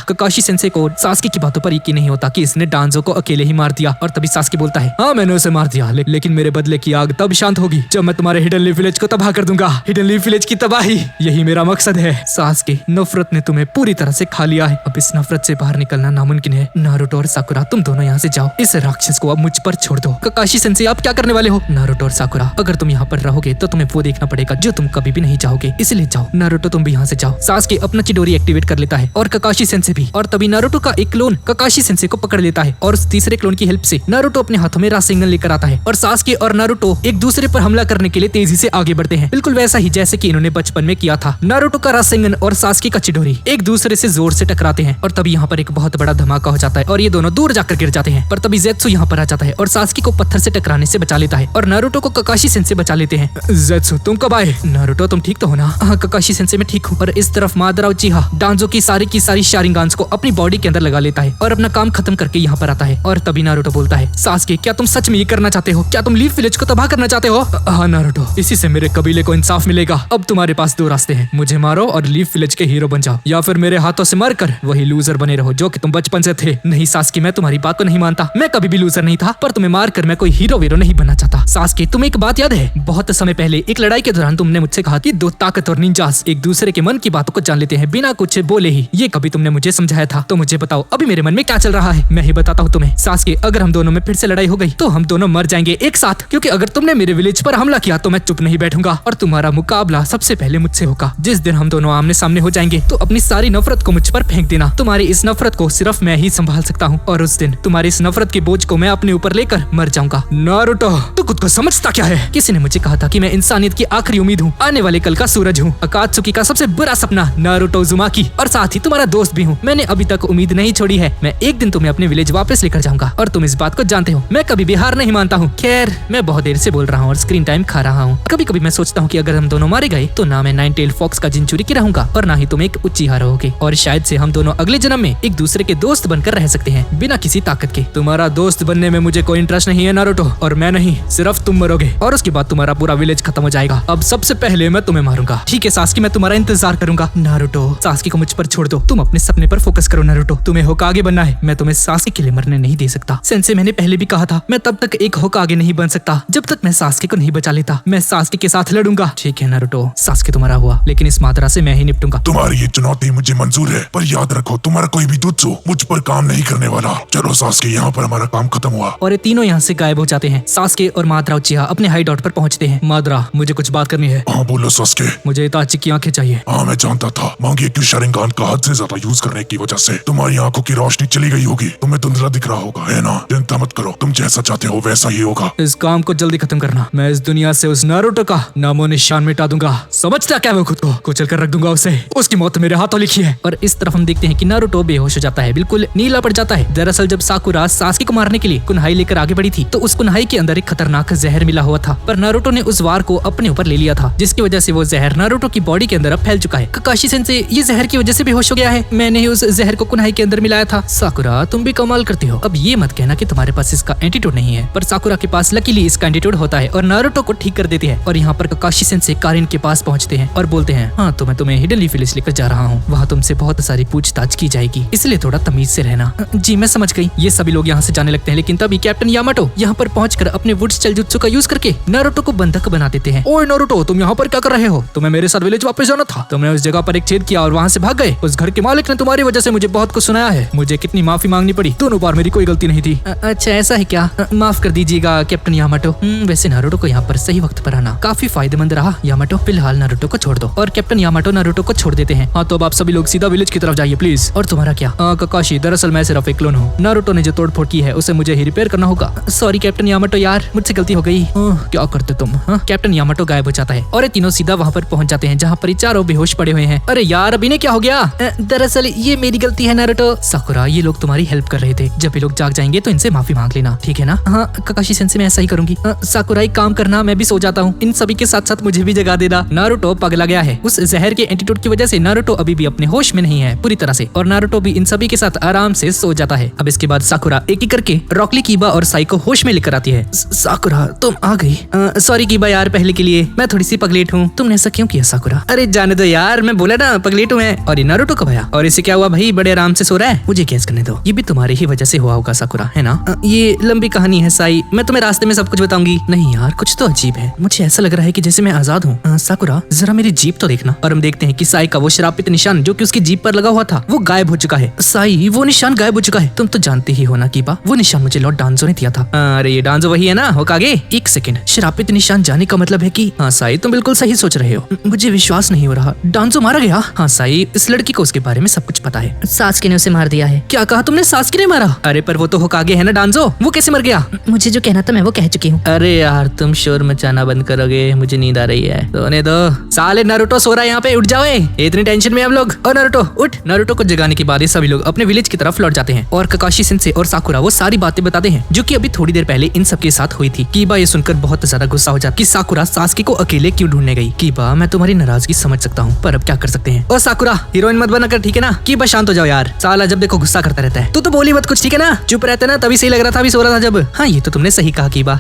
ककाशी सेंसे को सास्के की बातों पर यकीन नहीं होता कि इसने डांजो को अकेले ही मार दिया। और तभी सास्के बोलता है, हाँ, मैंने उसे मार दिया, लेकिन मेरे बदले की आग तब शांत होगी जब मैं तुम्हारे हिडन लीफ विलेज को तबाह कर दूंगा। हिडन लीफ विलेज की तबाही, यही मेरा मकसद है। सास्के, नफरत ने तुम्हें पूरी तरह से खा लिया है। अब इस नफरत से बाहर निकलना नामुमकिन है। नारुतो और साकुरा, तुम दोनों यहाँ से जाओ। इस राक्षस को अब मुझ पर छोड़ दो। ककाशी सेंसे, आप क्या करने वाले हो? नारुतो और साकुरा, अगर तुम यहाँ पर रहोगे तो तुम्हें वो देखना पड़ेगा जो तुम कभी भी नहीं चाहोगे, इसलिए जाओ। नारुतो, तुम भी यहाँ से जाओ। सास्के अपना चिडोरी एक्टिवेट कर लेता है और ककाशी सेंसे भी। और तभी नारुतो का एक क्लोन ककाशी सेंसे को पकड़ लेता है और उस तीसरे क्लोन की हेल्प से नारुतो अपने हाथों में रासेंगन लेकर आता है और सास्के और नारुतो एक दूसरे पर हमला करने के लिए तेजी से आगे बढ़ते हैं, बिल्कुल वैसा ही जैसे कि इन्होंने बचपन में किया था। नारुतो का रासेंगन और सास्के का चिडोरी एक दूसरे से जोर से टकराते हैं और तभी यहाँ पर एक बहुत बड़ा धमाका हो जाता है और ये दोनों दूर जाकर गिर जाते हैं। पर तभी ज़ेत्सु यहाँ पर आ जाता है और सास्के को पत्थर से टकराने से बचा लेता है और नारुतो को ककाशी सेंसे बचा लेते हैं। ज़ेत्सु, तुम कब आए? नारुतो, तुम ठीक तो हो ना? हाँ ककाशी सेंसे, मैं ठीक हूँ। और इस तरफ मादरा उचिहा डांजो की सारी शारिंगान्स को अपनी बॉडी के अंदर लगा लेता है और अपना काम खत्म करके यहाँ पर आता है। और तभी नारुतो बोलता है, सास्के, क्या तुम सच में ये करना चाहते हो? क्या तुम लीफ विलेज को तबाह करना चाहते हो? हाँ नारुतो, इसी से मेरे कबीले को इंसाफ मिलेगा। अब तुम्हारे पास दो रास्ते हैं, मुझे मारो और लीफ विलेज के हीरो बन जाओ, या फिर मेरे हाथों से मरकर वही लूजर बने रहो जो कि तुम बचपन से थे। नहीं सास्के, मैं तुम्हारी बात को नहीं मानता। मैं कभी भी लूजर नहीं था, पर तुम्हें मारकर मैं कोई हीरो वीरो नहीं बनना चाहता। सास्के, तुम्हें एक बात याद है? बहुत समय पहले एक लड़ाई के दौरान तुमने मुझसे कहा कि दो ताकतवर निंजास एक दूसरे के मन की बातों को जान लेते हैं बिना कुछ बोले ही। ये कभी तुमने मुझे समझाया था? तो मुझे बताओ अभी मेरे मन में क्या चल रहा है। मैं ही बताता हूँ तुम्हें। सास्के, अगर हम दोनों में फिर से लड़ाई हो गई तो हम दोनों मर जाएंगे एक साथ, क्योंकि अगर तुमने मेरे विलेज पर हमला किया तो मैं चुप नहीं बैठूंगा और तुम्हारा मुकाबला सबसे पहले मुझसे होगा। जिस दिन हम दोनों आमने सामने हो जाएंगे तो अपनी सारी नफरत को मुझ पर फेंक देना। तुम्हारी इस नफरत को सिर्फ मैं ही संभाल सकता हूँ और उस दिन तुम्हारी इस नफरत के बोझ को मैं अपने ऊपर लेकर मर जाऊंगा। नारुतो, तू खुद को समझता क्या है? किसी ने मुझे कहा था कि मैं इंसानियत की आखिरी उम्मीद हूँ, आने वाले कल का सूरज हूँ, अकात्सुकी का सबसे बुरा सपना नारुतो उज़ुमाकी, और साथ ही तुम्हारा दोस्त भी हूँ। मैंने अभी तक उम्मीद नहीं छोड़ी है। मैं एक दिन तुम्हें अपने विलेज वापस लेकर जाऊंगा और तुम इस बात को जानते हो। मैं कभी भी हार नहीं मानता हूँ। खैर, मैं बहुत देर से बोल रहा हूँ और स्क्रीन टाइम खा रहा हूँ। कभी कभी मैं सोचता हूँ कि अगर हम दोनों मारे गए तो ना मैं नाइन टेल फॉक्स का जिंचुरी की रहूंगा और ना ही तुम एक उच्चीहा रहोगे, और शायद से हम दोनों अगले जन्म में एक दूसरे के दोस्त बनकर रह सकते हैं बिना किसी ताकत के। तुम्हारा दोस्त बनने में मुझे कोई इंटरेस्ट नहीं है नारुतो, और मैं नहीं, सिर्फ तुम मरोगे और उसके बाद तुम्हारा पूरा विलेज खत्म हो जाएगा। अब सबसे पहले मैं तुम्हें मारूंगा। ठीक है सास्की, मैं तुम्हारा इंतजार करूंगा। नारुतो, सास्की को मुझ पर छोड़ दो। तुम अपने सपने पर फोकस करो नारुतो। तुम्हें होकागे बनना है। मैं तुम्हें सास्की के लिए मरने नहीं दे सकता। सेंसे, मैंने पहले भी कहा था, मैं तब तक एक होकागे नहीं बन सकता जब तक मैं सास्की को नहीं बचा लेता। मैं सास्के के साथ लड़ूंगा। ठीक है नारुतो, सास्के तुम्हारा हुआ, लेकिन इस मात्रा से मैं ही निपटूंगा। तुम्हारी ये चुनौती मुझे मंजूर है, पर याद रखो तुम्हारा कोई भी दुत्सु मुझ पर काम नहीं करने वाला। चलो सास्के, यहाँ पर हमारा काम खत्म हुआ। और ये तीनों यहाँ से गायब हो जाते हैं। सास्के और मादरा उचिहा अपने हाइड आउट पर पहुँचते हैं। मादरा, मुझे कुछ बात करनी है। हाँ बोलो सास्के। मुझे इताची की आंखें चाहिए। हाँ मैं जानता था, मांगी क्यों शारिंगान का हद से ज्यादा यूज करने की वजह से तुम्हारी आंखों की रोशनी चली गई होगी, तुम्हें धुंधला दिख रहा होगा, है ना? चिंता मत करो, तुम जैसा चाहते हो वैसा ही होगा। इस काम को जल्दी खत्म करना। मैं इस दुनिया से उस नारुतो का नामो निशान मिटा दूंगा। समझता क्या? मैं खुद को कुचल कर रख दूंगा उसे। उसकी मौत मेरे हाथों लिखी है। और इस तरफ हम देखते हैं कि नारुतो बेहोश हो जाता है, बिल्कुल नीला पड़ जाता है। दरअसल जब साकुरा सास्के को मारने के लिए कुन्हाई लेकर आगे बढ़ी थी तो उस कुन्हाई के अंदर एक खतरनाक जहर मिला हुआ था, पर नारुतो ने उस वार को अपने ऊपर ले लिया था, जिसकी वजह से वो जहर नारुतो की बॉडी के अंदर अब फैल चुका है। ककाशी सेंसे ये जहर की वजह से बेहोश हो गया है। मैंने ही उस जहर को कुन्हाई के अंदर मिलाया था। साकुरा, तुम भी कमाल करती हो। अब ये मत कहना कि तुम्हारे पास इसका एंटीट्यूड नहीं है, पर साकुरा के पास लकीली इसका एंटीट्यूड होता है और नारुतो को ठीक कर देती है। और यहाँ पर ककाशी सेंसे कारिन के पास पहुँचते हैं और बोलते हैं, हाँ तो मैं तुम्हें हिडन लीफ विलेज लेकर जा रहा हूँ, वहाँ तुमसे बहुत सारी पूछताछ की जाएगी, इसलिए थोड़ा तमीज से रहना। जी मैं समझ गई। ये सभी लोग यहाँ से जाने लगते हैं, लेकिन तभी कैप्टन यामाटो यहाँ पर पहुंचकर अपने वुड्स चलजुत्सु का यूज करके नारुतो को बंधक बना देते हैं। ओए नारुतो, तुम यहाँ पर क्या कर रहे हो? तुम्हें मेरे साथ विलेज वापस जाना था। तुमने उस जगह पर एक छेद किया और वहाँ से भाग गए। उस घर के मालिक ने तुम्हारी वजह से मुझे बहुत कुछ सुनाया है। मुझे कितनी माफी मांगनी पड़ी, दोनों बार मेरी कोई गलती नहीं थी। अच्छा ऐसा है क्या? माफ कर दीजिएगा कैप्टन यामाटो। वैसे नारुतो को यहाँ पर सही वक्त पर आना काफी फायदेमंद रहा। यामाटो, फिलहाल नारुतो को छोड़ दो। और कैप्टन यामाटो नारुतो को छोड़ देते हैं। हाँ तो अब आप सभी लोग सीधा विलेज की तरफ जाइए प्लीज। और तुम्हारा क्या? ककाशी, दरअसल मैं सिर्फ एक क्लोन हूँ। नारुतो ने जो तोड़फोड़ की है उसे मुझे ही रिपेयर करना होगा। सॉरी कैप्टन यामाटो, यार मुझसे गलती हो गई। क्या करते तुम? कैप्टन यामाटो गायब हो जाता है और ये तीनों सीधा वहाँ पर पहुँच जाते हैं जहाँ पर चारों बेहोश पड़े हुए हैं। अरे यार, अभी ने क्या हो गया? दरअसल ये मेरी गलती है नारुतो। साकुरा, ये लोग तुम्हारी हेल्प कर रहे थे। जब ये लोग जाग जाएंगे तो इनसे माफी मांग लेना, ठीक है ना? हाँ ककाशी सेंसे, मैं ऐसा ही करूंगी। साकुरा, एक काम करना, मैं भी सो जाता हूँ, इन सभी के साथ साथ मुझे भी जगा देना। नारुतो पगला गया है। उस जहर के एंटीट्यूड की वजह से नारुतो अभी भी अपने होश में नहीं है पूरी तरह से, और नारुतो भी इन सभी के साथ आराम से सो जाता है। अब इसके बाद साकुरा एक एक करके रॉकली, कीबा और साई को होश में लेकर आती है। साकुरा, तुम आ गई। सॉरी कीबा यार, पहले के लिए मैं थोड़ी सी पगलेट हूँ। तुमने ऐसा क्यों किया साकुरा? अरे जाने दो यार, मैं बोला ना पगलेट हूँ मैं। और ये नारुतो कब आया और इसे क्या हुआ भाई? बड़े आराम से सो रहा है। मुझे गैस करने दो, ये भी तुम्हारी ही वजह से हुआ होगा साकुरा, है ना? ये लंबी कहानी है साई, मैं तुम्हें रास्ते में सब कुछ बताऊंगी। नहीं यार, कुछ तो अजीब है। मुझे ऐसा लग रहा है कि जैसे मैं आजाद हूँ। साकुरा, जरा मेरी जीप तो देखना। और हम देखते हैं कि साई का वो श्रापित निशान जो कि उसकी जीप पर लगा हुआ था वो गायब हो चुका है। साई, वो निशान गायब हो चुका है। तुम तो जानते ही हो ना कीबा, वो निशान मुझे लॉर्ड डांजो ने दिया था। अरे ये डांजो वही है ना होकागे? एक सेकंड, श्रापित निशान जाने का मतलब है कि? हाँ साई, तुम बिल्कुल सही सोच रहे हो। मुझे विश्वास नहीं हो रहा, डांजो मारा गया? हाँ साई, इस लड़की को उसके बारे में सब कुछ पता है। सास्के ने उसे मार दिया है। क्या कहा तुमने? सास्के ने मारा? अरे पर वो तो होकागे है ना डांजो, वो कैसे मर गया? मुझे जो कहना था मैं वो कह चुकी हूँ। अरे यार, तुम शोर मचाना बंद करोगे? मुझे नींद आ रही है, सोने दो। साले नारुतो सो रहा है यहाँ पे, उठ जाओ। इतनी टेंशन में हम लोग। और नारुतो उठ। नारुतो को जगाने के बाद सभी लोग अपने विलेज की तरफ लौट जाते हैं और ककाशी सेंसे और साकुरा वो सारी बातें बताते हैं जो कि अभी थोड़ी देर पहले इन सब के साथ हुई थी। कीबा ये सुनकर बहुत ज्यादा गुस्सा हो जाती कि साकुरा सास्के को अकेले क्यों ढूंढने गई। कीबा, मैं तुम्हारी नाराजगी समझ सकता हूँ, पर अब क्या कर सकते हैं। और साकुरा, हीरोइन मत बना कर, ठीक है ना? कीबा शांत हो जाओ यार, साला जब देखो गुस्सा करता रहता है। तो बोली मत कुछ, ठीक है ना? चुप रहता है ना, तभी सही लग रहा था, अभी सो रहा था जब। हाँ ये तो तुमने सही कहा कीबा।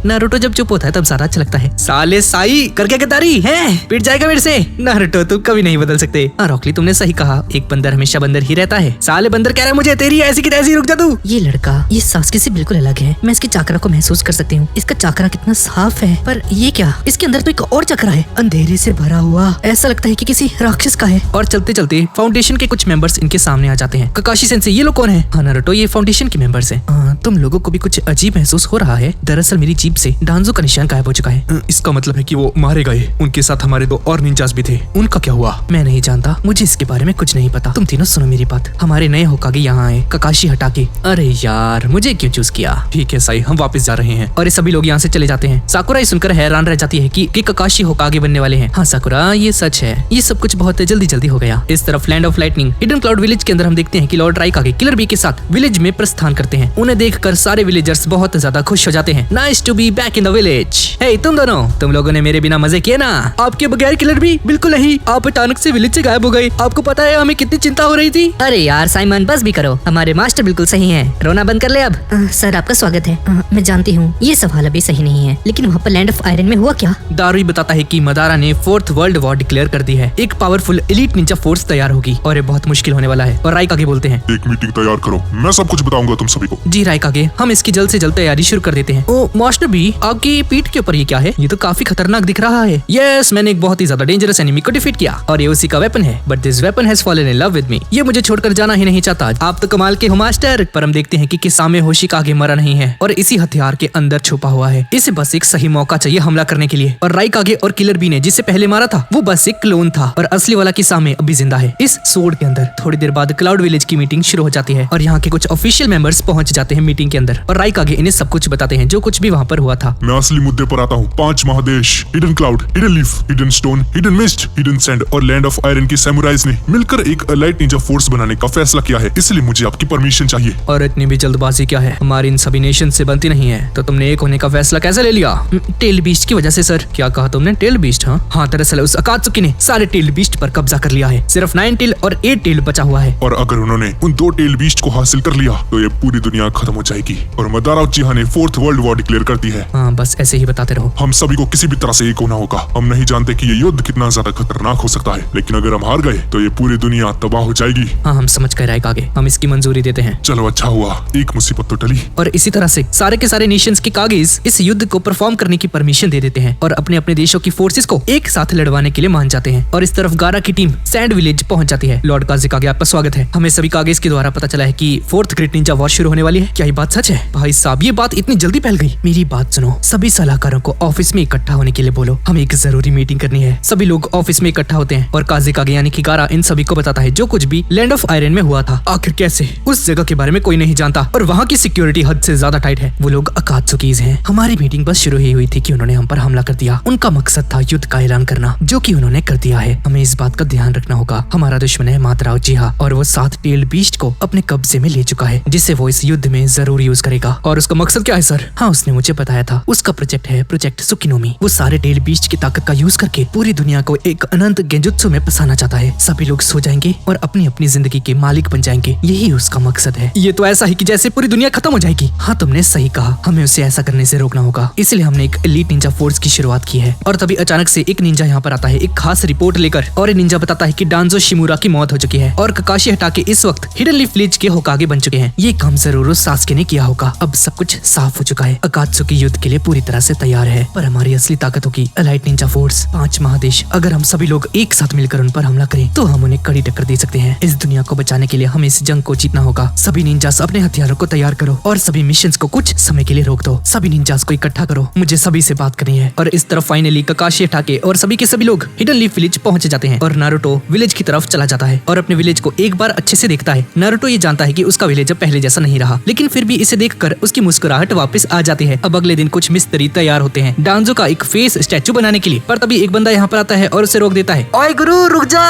नारुतो जब चुप होता है तब ज्यादा अच्छा लगता है। साले साई, करके गद्दारी है, पिट जाएगा मेरे से। नारुतो तुम कभी नहीं बदल सकते। हाँ रॉकली, तुमने सही कहा, एक बंदर हमेशा बंदर ही रहता है। साले बंदर कह रहा है मुझे, तेरी ऐसी की तैसी, रुक जा तू। ये लड़का ये सास्के से बिल्कुल अलग है। मैं इसके चाकरा को महसूस कर सकती हूँ। इसका चाकरा कितना साफ है, पर ये क्या? इसके अंदर तो एक और चक्रा है, अंधेरे से भरा हुआ। ऐसा लगता है कि किसी राक्षस का है। और चलते चलते फाउंडेशन के कुछ मेंबर्स इनके सामने आ जाते हैं। ककाशी सेंसे, ये लोग कौन है? हाँ नारुतो, ये फाउंडेशन के मेंबर्स हैं। तुम लोगों को भी कुछ अजीब महसूस हो रहा है? दरअसल मेरी जीप से डांजो का निशान गायब हो चुका है। इसका मतलब है कि वो मारे गए। उनके साथ हमारे 2 और निंजास भी थे, उनका क्या हुआ? मैं नहीं जानता, मुझे इसके बारे में कुछ नहीं पता। तुम तीनों सुनो मेरी बात, हमारे नए होकागे यहाँ आए ककाशी हटा के। अरे यार, मुझे क्यों चूज किया? ठीक है साई, हम वापस जा रहे हैं। और ये सभी लोग यहाँ से चले जाते हैं। साकुरा ये सुनकर हैरान रह जाती है कि ककाशी होकागे बनने वाले हैं। हाँ साकुरा, ये सच है, ये सब कुछ बहुत जल्दी हो गया। इस तरफ land of lightning hidden cloud village के अंदर हम देखते हैं कि लॉर्ड राइकागे किलर बी के साथ विलेज में प्रस्थान करते हैं। उन्हें देखकर सारे विलेजर्स बहुत ज्यादा खुश हो जाते हैं। Nice to be back in the village. हे तुम दोनों, तुम लोगों ने मेरे बिना मजे किए ना? आपके बगैर किलर बी? बिल्कुल नहीं, आप अचानक से विलेज से गायब हो गए। आपको पता है हमें कितनी चिंता हो रही थी। अरे यार साइमन, बस भी करो, हमारे मास्टर बिल्कुल सही हैं। रोना बंद कर ले अब। सर आपका स्वागत है। मैं जानती हूँ ये सवाल अभी सही नहीं है, लेकिन वहाँ पर लैंड ऑफ आयरन में हुआ क्या? दारुई बताता है कि मदारा ने 4th वर्ल्ड वॉर डिक्लेयर कर दी है। एक पावरफुल एलीट निंजा फोर्स तैयार होगी और ये बहुत मुश्किल होने वाला है। और राइकागे बोलते हैं, एक मीटिंग तैयार करो, मैं सब कुछ बताऊंगा तुम सभी को। जी राइकागे, हम इसकी जल्द से जल्द तैयारी शुरू कर देते हैं। ओ मास्टर भी, आपकी पीठ के ऊपर ये क्या क्या है? ये तो काफी खतरनाक दिख रहा है। यस, मैंने एक बहुत ही ज्यादा डेंजरस एनिमी को डिफीट किया और ये उसी का वेपन है। But this weapon has fallen in love with me. ये मुझे छोड़कर जाना ही नहीं चाहता। आप तो कमाल के हो मास्टर। पर हम देखते हैं कि किसामे होशिकागे मरा नहीं है और इसी हथियार के अंदर छुपा हुआ है। इसे बस एक सही मौका चाहिए हमला करने के लिए। और राइकागे और किलर बी ने जिसे पहले मारा था वो बस एक क्लोन था और असली वाला किसामे अभी जिंदा है इस सोर्ड के अंदर। थोड़ी देर बाद क्लाउड विलेज की मीटिंग शुरू हो जाती है और यहाँ के कुछ ऑफिशियल मेंबर्स पहुंच जाते हैं मीटिंग के अंदर और राइकागे इन्हें सब कुछ बताते हैं जो कुछ भी वहाँ पर हुआ था। मैं असली मुद्दे पर आता हूँ। 5 महादेश, hidden cloud, hidden leaf, hidden stone, hidden mist, hidden sand और लैंड ऑफ आयरन की सैमुराइज ने मिलकर एक लाइट निंजा फोर्स बनाने का फैसला किया है। इसलिए मुझे आपकी परमिशन चाहिए। और इतनी भी जल्दबाजी क्या है? हमारी इन सभी नेशन से बनती नहीं है तो तुमने एक होने का फैसला कैसे ले लिया? टेल बीस्ट की वजह से सर। क्या कहा तुमने? Tail beast? हाँ, दरअसल उस अकात्सुकी ने सारे टेल बीस्ट पर कब्जा कर लिया है। सिर्फ 9 टेल और 8 टेल बचा हुआ है। और अगर उन्होंने उन 2 टेल बीस्ट को हासिल कर लिया तो ये पूरी दुनिया खत्म हो जाएगी। और मदारा उचिहा ने 4th वर्ल्ड वॉर डिक्लेयर कर दी है। हाँ, बस ऐसे ही बताते रहो। हम सभी को किसी भी तरह से एक होना होगा। हम नहीं जानते कि ये युद्ध कितना ज्यादा खतरनाक हो सकता है, लेकिन अगर हम हार गए तो ये पूरी दुनिया तबाह हो जाएगी। हाँ, हम समझ गए राइकागे, हम इसकी मंजूरी देते हैं। चलो अच्छा हुआ, एक मुसीबत तो टली। और इसी तरह से सारे के सारे नेशंस के कागेज इस युद्ध को परफॉर्म करने की परमिशन दे देते हैं और अपने अपने देशों की फोर्सेस को एक साथ लड़वाने के लिए मान जाते हैं। और इस तरफ गारा की टीम सैंड विलेज पहुंच जाती है। लॉर्ड काज़िकागे, आपका स्वागत है। हमें सभी कागेज के द्वारा पता चला है कि 4th ग्रेट निंजा वॉर शुरू होने वाली है। क्या ये बात सच है? भाई साहब, ये बात इतनी जल्दी फैल गई? मेरी बात सुनो, सभी सलाहकारों को ऑफिस में इकट्ठा होने के लिए बोलो। हमें एक जरूरी मीटिंग करनी है। सभी लोग ऑफिस में इकट्ठा होते हैं और काज़िकागे यानी कि गारा इन सभी को बताता है जो कुछ भी लैंड ऑफ आयरन में हुआ था। आखिर कैसे? उस जगह के बारे में कोई नहीं जानता और वहाँ की सिक्योरिटी हद से ज्यादा टाइट है। वो लोग अकात्सुकीज हैं। हमारी मीटिंग बस शुरू ही हुई थी कि उन्होंने हम पर हमला कर दिया। उनका मकसद था युद्ध का ऐलान करना, जो कि उन्होंने कर दिया है। हमें इस बात का ध्यान रखना होगा। हमारा दुश्मन है मादरा उचिहा और वो 7 टेल्ड बीस्ट को अपने कब्जे में ले चुका है, जिसे वो इस युद्ध में जरूर यूज करेगा। और उसका मकसद क्या है सर? हाँ, उसने मुझे बताया था। उसका प्रोजेक्ट है प्रोजेक्ट सुकिनोमी। वो सारे टेल्ड बीस्ट की ताकत का यूज करके पूरी दुनिया को एक अनंत गेंजुत्सु में फंसाना चाहता है। सभी लोग सो जाएंगे और अपनी अपनी जिंदगी के मालिक बन जाएंगे। यही उसका मकसद है। ये तो ऐसा ही कि जैसे पूरी दुनिया खत्म हो जाएगी। हाँ, तुमने सही कहा। हमें उसे ऐसा करने से रोकना होगा। इसलिए हमने एक एलीट निंजा फोर्स की शुरुआत की है। और तभी अचानक से एक निंजा यहाँ पर आता है एक खास रिपोर्ट लेकर और ये निंजा बताता है कि डांजो शिमुरा की मौत हो चुकी है और ककाशी हटाके इस वक्त हिडन लीफ विलेज के होकागे बन चुके हैं। ये काम जरूर सास्के ने किया होगा। अब सब कुछ साफ हो चुका है। अकात्सुकी युद्ध के लिए पूरी तरह से तैयार है। पर हमारी असली ताकतों की एलाइट निंजा फोर्स 5 महादेश, अगर हम सभी लोग एक साथ मिलकर उन पर हमला करें तो हम उन्हें कड़ी टक्कर दे सकते हैं। इस दुनिया को बचाने के लिए हमें इस जंग को जीतना होगा। सभी निंजास अपने हथियारों को तैयार करो और सभी मिशंस को कुछ समय के लिए रोक दो। सभी निंजास को इकट्ठा करो। मुझे सभी से बात करनी है। और इस तरफ फाइनली ककाशी हटाके और सभी के सभी लोग हिडन लीफ विलेज पहुंच जाते हैं और नारुतो विलेज की तरफ चला जाता है और अपने विलेज को एक बार अच्छे से देखता है। नारुतो ये जानता है कि उसका विलेज अब पहले जैसा नहीं रहा, लेकिन फिर भी इसे देखकर उसकी मुस्कुराहट वापस आ जाती है। अब अगले दिन कुछ मिस्त्री तैयार होते हैं डांजो का एक फेस स्टैचू बनाने के लिए। पर तभी एक बंदा यहाँ पर आता है और उसे रोक देता है। ओए गुरु, रुक जा।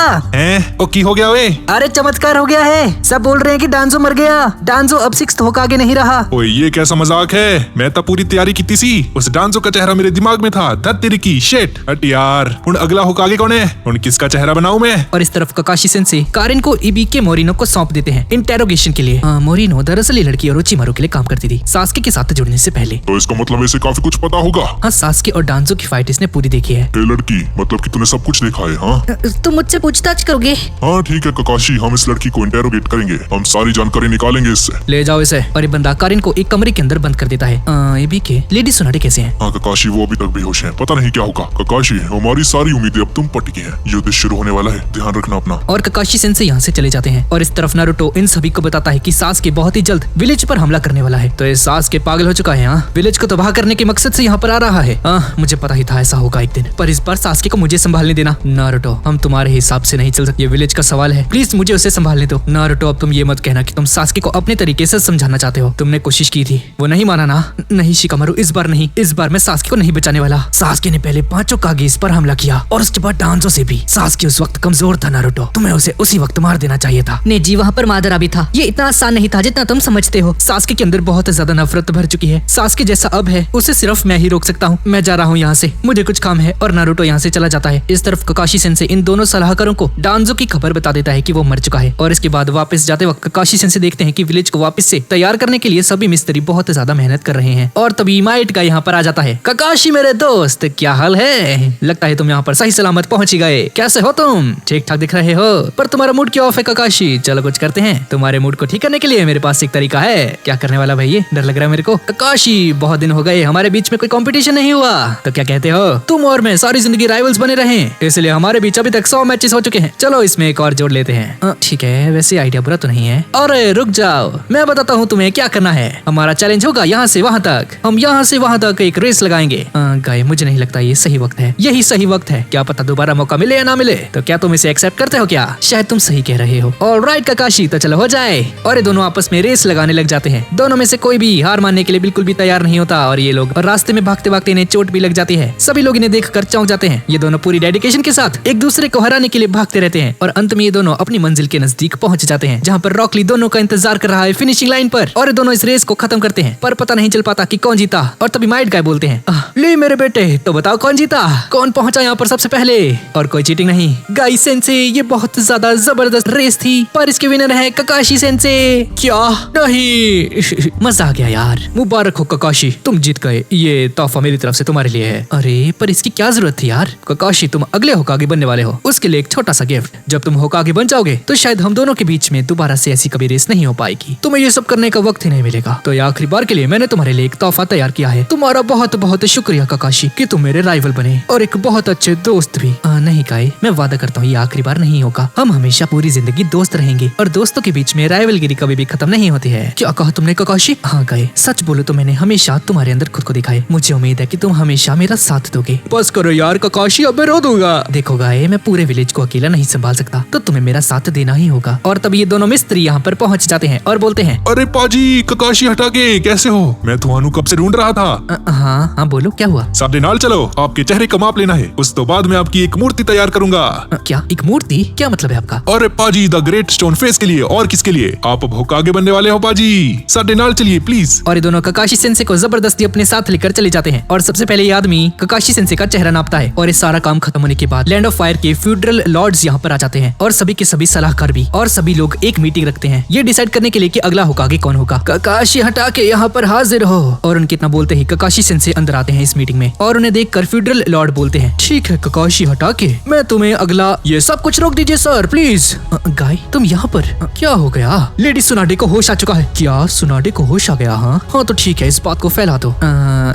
ओ की हो गया वे? अरे चमत्कार हो गया है। सब बोल रहे हैं कि डांजो मर गया। डांजो अब 6th होकागे नहीं रहा। ओए ये कैसा मजाक है? मैं तो पूरी तैयारी की थी। उस डांजो का चेहरा मेरे दिमाग में था। धत तेरी की शिट। हट यार, हुन अगला होकागे कौन है? हुन किसका चेहरा बनाऊं मैं? और इस तरफ ककाशी सेंसे कारिन को इबीके मोरिनो को सौंप देते हैं इंटेरोगेशन के लिए। मोरिनो दरअसल ये लड़की और उचिमारू के लिए काम करती थी सास्के के साथ जुड़ने से पहले। तो इसका मतलब इसे काफी कुछ पता होगा। हाँ, सास्के और डांजो की फाइट इसने पूरी देखी है। ए लड़की, मतलब कि तूने सब कुछ देखा है? हाँ तुम मुझसे पूछताछ करोगे? हाँ ठीक है ककाशी, हम इस लड़की को इंटेरोगेट करेंगे। हम सारी जानकारी निकालेंगे इससे। ले जाओ इसे। और ये बंदा कारिन को एक कमरे के अंदर बंद कर देता है। इबीके, लेडी सोनाटे कैसे हैं? हाँ ककाशी, वो अभी तक बेहोश हैं। पता नहीं क्या होगा। ककाशी, हमारी सारी उम्मीदें अब तुम पर टिकी हैं। युद्ध शुरू होने वाला है, ध्यान रखना अपना। और ककाशी सेंसे यहाँ से चले जाते हैं। और इस तरफ नारुतो इन सभी को बताता है कि सास्के बहुत ही जल्द विलेज पर हमला करने वाला है। तो ये सास्के पागल हो चुका है। विलेज को तबाह करने के मकसद से यहाँ पर आ रहा है। मुझे पता ही था ऐसा होगा एक दिन। पर इस बार सास्के को मुझे संभालने देना। नारुतो, हम तुम्हारे हिसाब से नहीं चल सकते। ये विलेज का सवाल है, प्लीज मुझे उसे संभालने दो। नारुतो, अब तुम ये मत कहना कि तुम सास्के को अपने तरीके से समझाना चाहते हो। तुमने कोशिश की थी, वो नहीं माना ना? नहीं शिकामारू, इस बार नहीं। इस बार मैं सास्के को नहीं बचाने वाला। सास्के ने पहले 5 कागेज पर हमला किया और उसके बाद डांजो से भी। सास्के उस वक्त कमजोर था नारुतो, तुम्हें उसे उसी वक्त मार देना चाहिए था। नहीं जी, वहाँ पर मादरा भी था। ये इतना आसान नहीं था जितना तुम समझते हो। सास्के के अंदर बहुत ज्यादा नफरत भर चुकी है। सास्के जैसा अब है, उसे सिर्फ मैं ही रोक सकता हूँ। मैं जा रहा हूँ यहाँ से, मुझे कुछ काम है। और नारुतो यहाँ से चला जाता है। इस तरफ ककाशी सेंसे इन दोनों सलाहकारों को डांजो की खबर बता देता है कि वो मर चुका है। और इसके बाद वापस जाते वक्त ककाशी सेंसे देखते हैं कि विलेज को वापस से तैयार करने के लिए सभी मिस्त्री बहुत ज्यादा मेहनत कर रहे हैं। और तभी माइट का यहाँ पर आ जाता है। ककाशी मेरे दोस्त, क्या हाल है? लगता है तुम यहाँ पर सही सलामत पहुंच ही गए। कैसे हो तुम? ठीक ठाक दिख रहे हो, पर तुम्हारा मूड क्यों ऑफ है ककाशी? चलो कुछ करते हैं। तुम्हारे मूड को ठीक करने के लिए मेरे पास एक तरीका है। क्या करने वाला भाई? ये डर लग रहा है मेरे को। ककाशी, बहुत दिन हो गए, हमारे बीच में कोई कंपटीशन नहीं हुआ तो क्या कहते हो, तुम और मैं सारी जिंदगी राइवल्स बने रहें, इसलिए हमारे बीच अभी तक 100 मैचेस हो चुके हैं। चलो इसमें एक और जोड़ लेते हैं। ठीक है, वैसे आइडिया बुरा तो नहीं है। अरे रुक जाओ, मैं बताता हूँ तुम्हें क्या करना है। हमारा चैलेंज होगा यहाँ से वहाँ तक, हम यहाँ से वहाँ तक एक रेस लगाएंगे। गाय मुझे नहीं लगता ये सही वक्त है, यही सही वक्त है। क्या पता दोबारा मौका मिले या ना मिले। तो क्या तुम इसे एक्सेप्ट करते हो क्या? शायद तुम सही कह रहे हो। ऑलराइट ककाशी, तो चलो हो जाए। और ये दोनों आपस में रेस लगाने लग जाते हैं। दोनों में से कोई भी हार मानने के लिए बिल्कुल भी तैयार नहीं होता और ये लोग रास्ते में भागते भागते इन्हें चोट भी लग जाती है। सभी लोग इन्हें देखकर चौंक जाते हैं। ये दोनों पूरी डेडिकेशन के साथ एक दूसरे को हराने के लिए भागते रहते हैं और अंत में ये दोनों अपनी मंजिल के नजदीक पहुंच जाते हैं, जहाँ पर रॉकली दोनों का इंतजार कर रहा है फिनिशिंग लाइन पर। और ये दोनों इस रेस को खत्म करते हैं, पर पता नहीं चल पाता कि कौन जीता। और तभी माइट गाय बोलते हैं, ले मेरे बेटे, तो बताओ कौन जीता, कौन पहुंचा यहाँ पर सबसे पहले। और कोई चीटिंग नहीं गाइस सेंसे, ये बहुत ज्यादा जबरदस्त रेस थी, पर इसके विनर है ककाशी सेंसे। क्या? नहीं, मजा आ गया यार, मुबारक हो ककाशी, तुम जीत गए। ये तोहफा मेरी तरफ से तुम्हारे लिए है। अरे पर इसकी क्या जरूरत थी यार। ककाशी, तुम अगले होकागे बनने वाले हो, उसके लिए एक छोटा सा गिफ्ट। जब तुम होकागे बन जाओगे तो शायद हम दोनों के बीच में दोबारा से ऐसी कभी रेस नहीं हो पाएगी। तुम्हें ये सब करने का वक्त ही नहीं मिलेगा। तो ये आखिरी बार के लिए मैंने तुम्हारे लिए एक तोहफा तैयार किया है। तुम्हारा बहुत बहुत शुक्रिया ककाशी कि तुम मेरे राइवल बने और एक बहुत अच्छे दोस्त भी। नहीं गाय, मैं वादा करता हूँ ये आखिरी बार नहीं होगा। हम हमेशा पूरी जिंदगी दोस्त रहेंगे और दोस्तों के बीच में राइवलगिरी कभी भी खत्म नहीं होती है। क्या कहा तुमने ककाशी? हाँ गाय, सच बोलो तो मैंने हमेशा तुम्हारे अंदर खुद को दिखा है। मुझे उम्मीद है कि तुम हमेशा मेरा साथ दोगे। बस करो यार ककाशी, अब मैं रो दूंगा। देखो गाय, मैं पूरे विलेज को अकेला नहीं संभाल सकता, तो तुम्हें मेरा साथ देना ही होगा। और तब ये दोनों मिस्त्री यहाँ पर पहुँच जाते हैं और बोलते हैं, अरे पाजी, ककाशी हटा के कैसे हो? मैं तुम्हानू कब से ढूंढ रहा था। हाँ हाँ बोलो, क्या हुआ? सामने नाल चलो, आपके चेहरे का माप लेना है, उस तो बाद में आपकी एक मूर्ति तैयार करूंगा। क्या एक मूर्ति? क्या मतलब है आपका? अरे पाजी, द ग्रेट स्टोन फेस के लिए। और किसके लिए? आप अब होकागे बनने वाले हो पाजी। सामने नाल चलिए प्लीज। और ये दोनों ककाशी सेंसे को जबरदस्ती अपने साथ लेकर चले जाते हैं। और सबसे पहले ये आदमी ककाशी सेंसे का चेहरा नापता है। और ये सारा काम खत्म होने के बाद लैंड ऑफ फायर के फ्यूडरल लॉर्ड्स यहाँ पर आ जाते हैं और सभी के सभी सलाहकार भी, और सभी लोग एक मीटिंग रखते हैं ये डिसाइड करने के लिए कि अगला होकागे कौन होगा। ककाशी हटा के यहाँ पर हाजिर हो। और उनके इतना बोलते ही ककाशी सेंसे अंदर आते हैं इस मीटिंग में और उन्हें देखकर फ्यूडरल लॉर्ड बोलते हैं, ठीक है ककाशी हटा के, मैं तुम्हें अगला। ये सब कुछ रोक दीजिए सर प्लीज। गाय तुम यहाँ पर? क्या हो गया? लेडी सुनाडे को होश आ चुका है। क्या सुनाडे को होश आ गया? हाँ तो ठीक है, इस बात को फैला दो।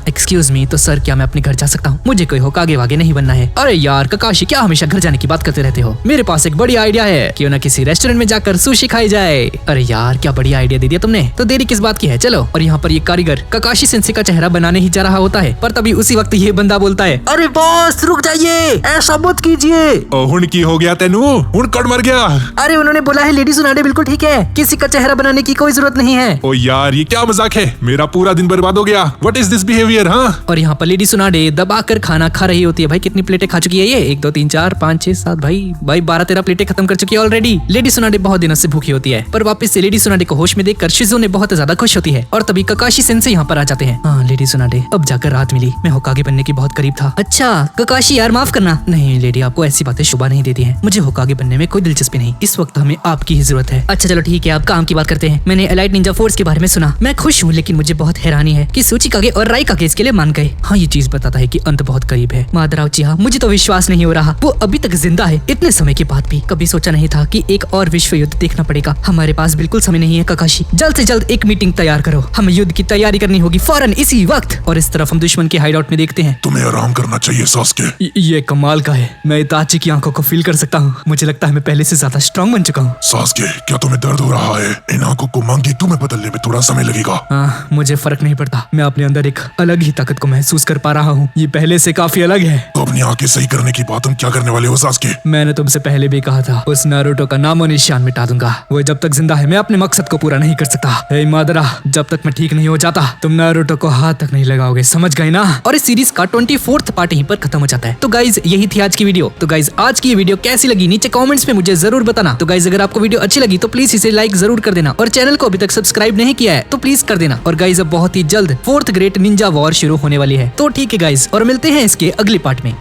एक्सक्यूज मी, तो सर क्या मैं अपने घर जा सकता हूँ? मुझे कोई होकागे वागे नहीं बनना है। अरे यार ककाशी, क्या हमेशा घर जाने की बात करते रहते हो? मेरे पास एक बढ़िया आइडिया है, क्यों ना किसी रेस्टोरेंट में जाकर सुशी खाई जाए। अरे यार क्या बढ़िया आइडिया दे दिया तुमने, तो देरी किस बात की है, चलो। और यहाँ पर ये कारीगर ककाशी सेंसे का चेहरा बनाने ही जा रहा होता है, पर तभी उसी वक्त ये बंदा बोलता है, अरे बॉस रुक जाइए, ऐसा मत कीजिए। हुन की हो गया तेनू, हुन कट मर गया। अरे उन्होंने बोला है लेडी सुनाडे बिल्कुल ठीक है, किसी का चेहरा बनाने की कोई जरूरत नहीं है। ओ यार, ये क्या मजाक है, मेरा पूरा दिन बर्बाद हो गया। What is this behaviour? हाँ, और यहाँ पर लेडी सुनाडे दबाकर खाना खा रही होती है। भाई कितनी प्लेटें खा चुकी है ये? 1 2 3 4 5 6 7 भाई 12-13 प्लेटें खत्म कर चुकी है ऑलरेडी। लेडी सुनाडे बहुत दिनों से भूखी होती है, पर वापस से लेडी सुनाडे को होश में देखकर शिजुने बहुत ज्यादा खुश होती है। और तभी ककाशी सेंसे यहाँ पर आ जाते हैं। हाँ लेडी सुनाडे, अब जाकर राहत मिली, मैं होकागे बनने की बहुत करीब था। अच्छा ककाशी यार माफ करना। नहीं लेडी, आपको ऐसी बातें शोभा नहीं देती हैं। मुझे होकागे बनने में कोई दिलचस्पी नहीं, इस वक्त हमें आपकी ही जरूरत है। अच्छा चलो ठीक है, आप काम की बात करते हैं। मैंने एलाइट निंजा फोर्स के बारे में सुना, मैं खुश हूँ, लेकिन मुझे बहुत हैरानी है कि सूचिकागे और राइकागे इसके लिए मान गए। हाँ ये चीज बताता है कि अंत बहुत करीब है। मादराव जी हाँ, मुझे तो विश्वास नहीं हो रहा, वो अभी तक जिंदा है इतने समय के बाद भी। कभी सोचा नहीं था कि एक और विश्व युद्ध देखना पड़ेगा। हमारे पास बिल्कुल समय नहीं है ककाशी, जल्द से जल्द एक मीटिंग तैयार करो, हमें युद्ध की तैयारी करनी होगी फौरन इसी वक्त। और इस तरफ हम दुश्मन के हाइडआउट में देखते हैं। तुम्हें आराम करना चाहिए सास्के। ये कमाल का है, मैं इताची की आंखों को फील कर सकता हूँ। मुझे लगता है मैं पहले से ज्यादा स्ट्रांग बन चुका हूँ। सास्के, क्या तुम्हें दर्द हो रहा है? इन आंखों को मांगी तुम्हें बदलने में थोड़ा समय लगेगा। मुझे फर्क नहीं पड़ता, मैं अपने अंदर एक अलग ही ताकत को महसूस कर पा रहा हूँ, ये पहले से काफी अलग है। तो अपनी आंखें सही करने की बात तुम क्या करने वाले हो सास्के? मैंने तुमसे पहले भी कहा था, उस नारुतो का नामो निशान मिटा दूंगा। वो जब तक जिंदा है मैं अपने मकसद को पूरा नहीं कर सकता। हे मादरा, जब तक मैं ठीक नहीं हो जाता तुम नारुतो को हाथ तक नहीं लगाओगे, समझ गए ना? और इस सीरीज का 24th पार्ट यहीं पर खत्म हो जाता है। तो गाइज यही थी आज की वीडियो। तो गाइज आज की वीडियो कैसी लगी नीचे कमेंट्स में मुझे जरूर बताना। तो गाइज अगर आपको वीडियो अच्छी लगी तो प्लीज इसे लाइक जरूर कर देना, और चैनल को अभी तक सब्सक्राइब नहीं किया है तो प्लीज कर देना। और गाइज अब बहुत ही जल्द 4th ग्रेट निंजा वॉर शुरू होने वाली है। तो ठीक है गाइज, और मिलते हैं इसके अगले पार्ट में।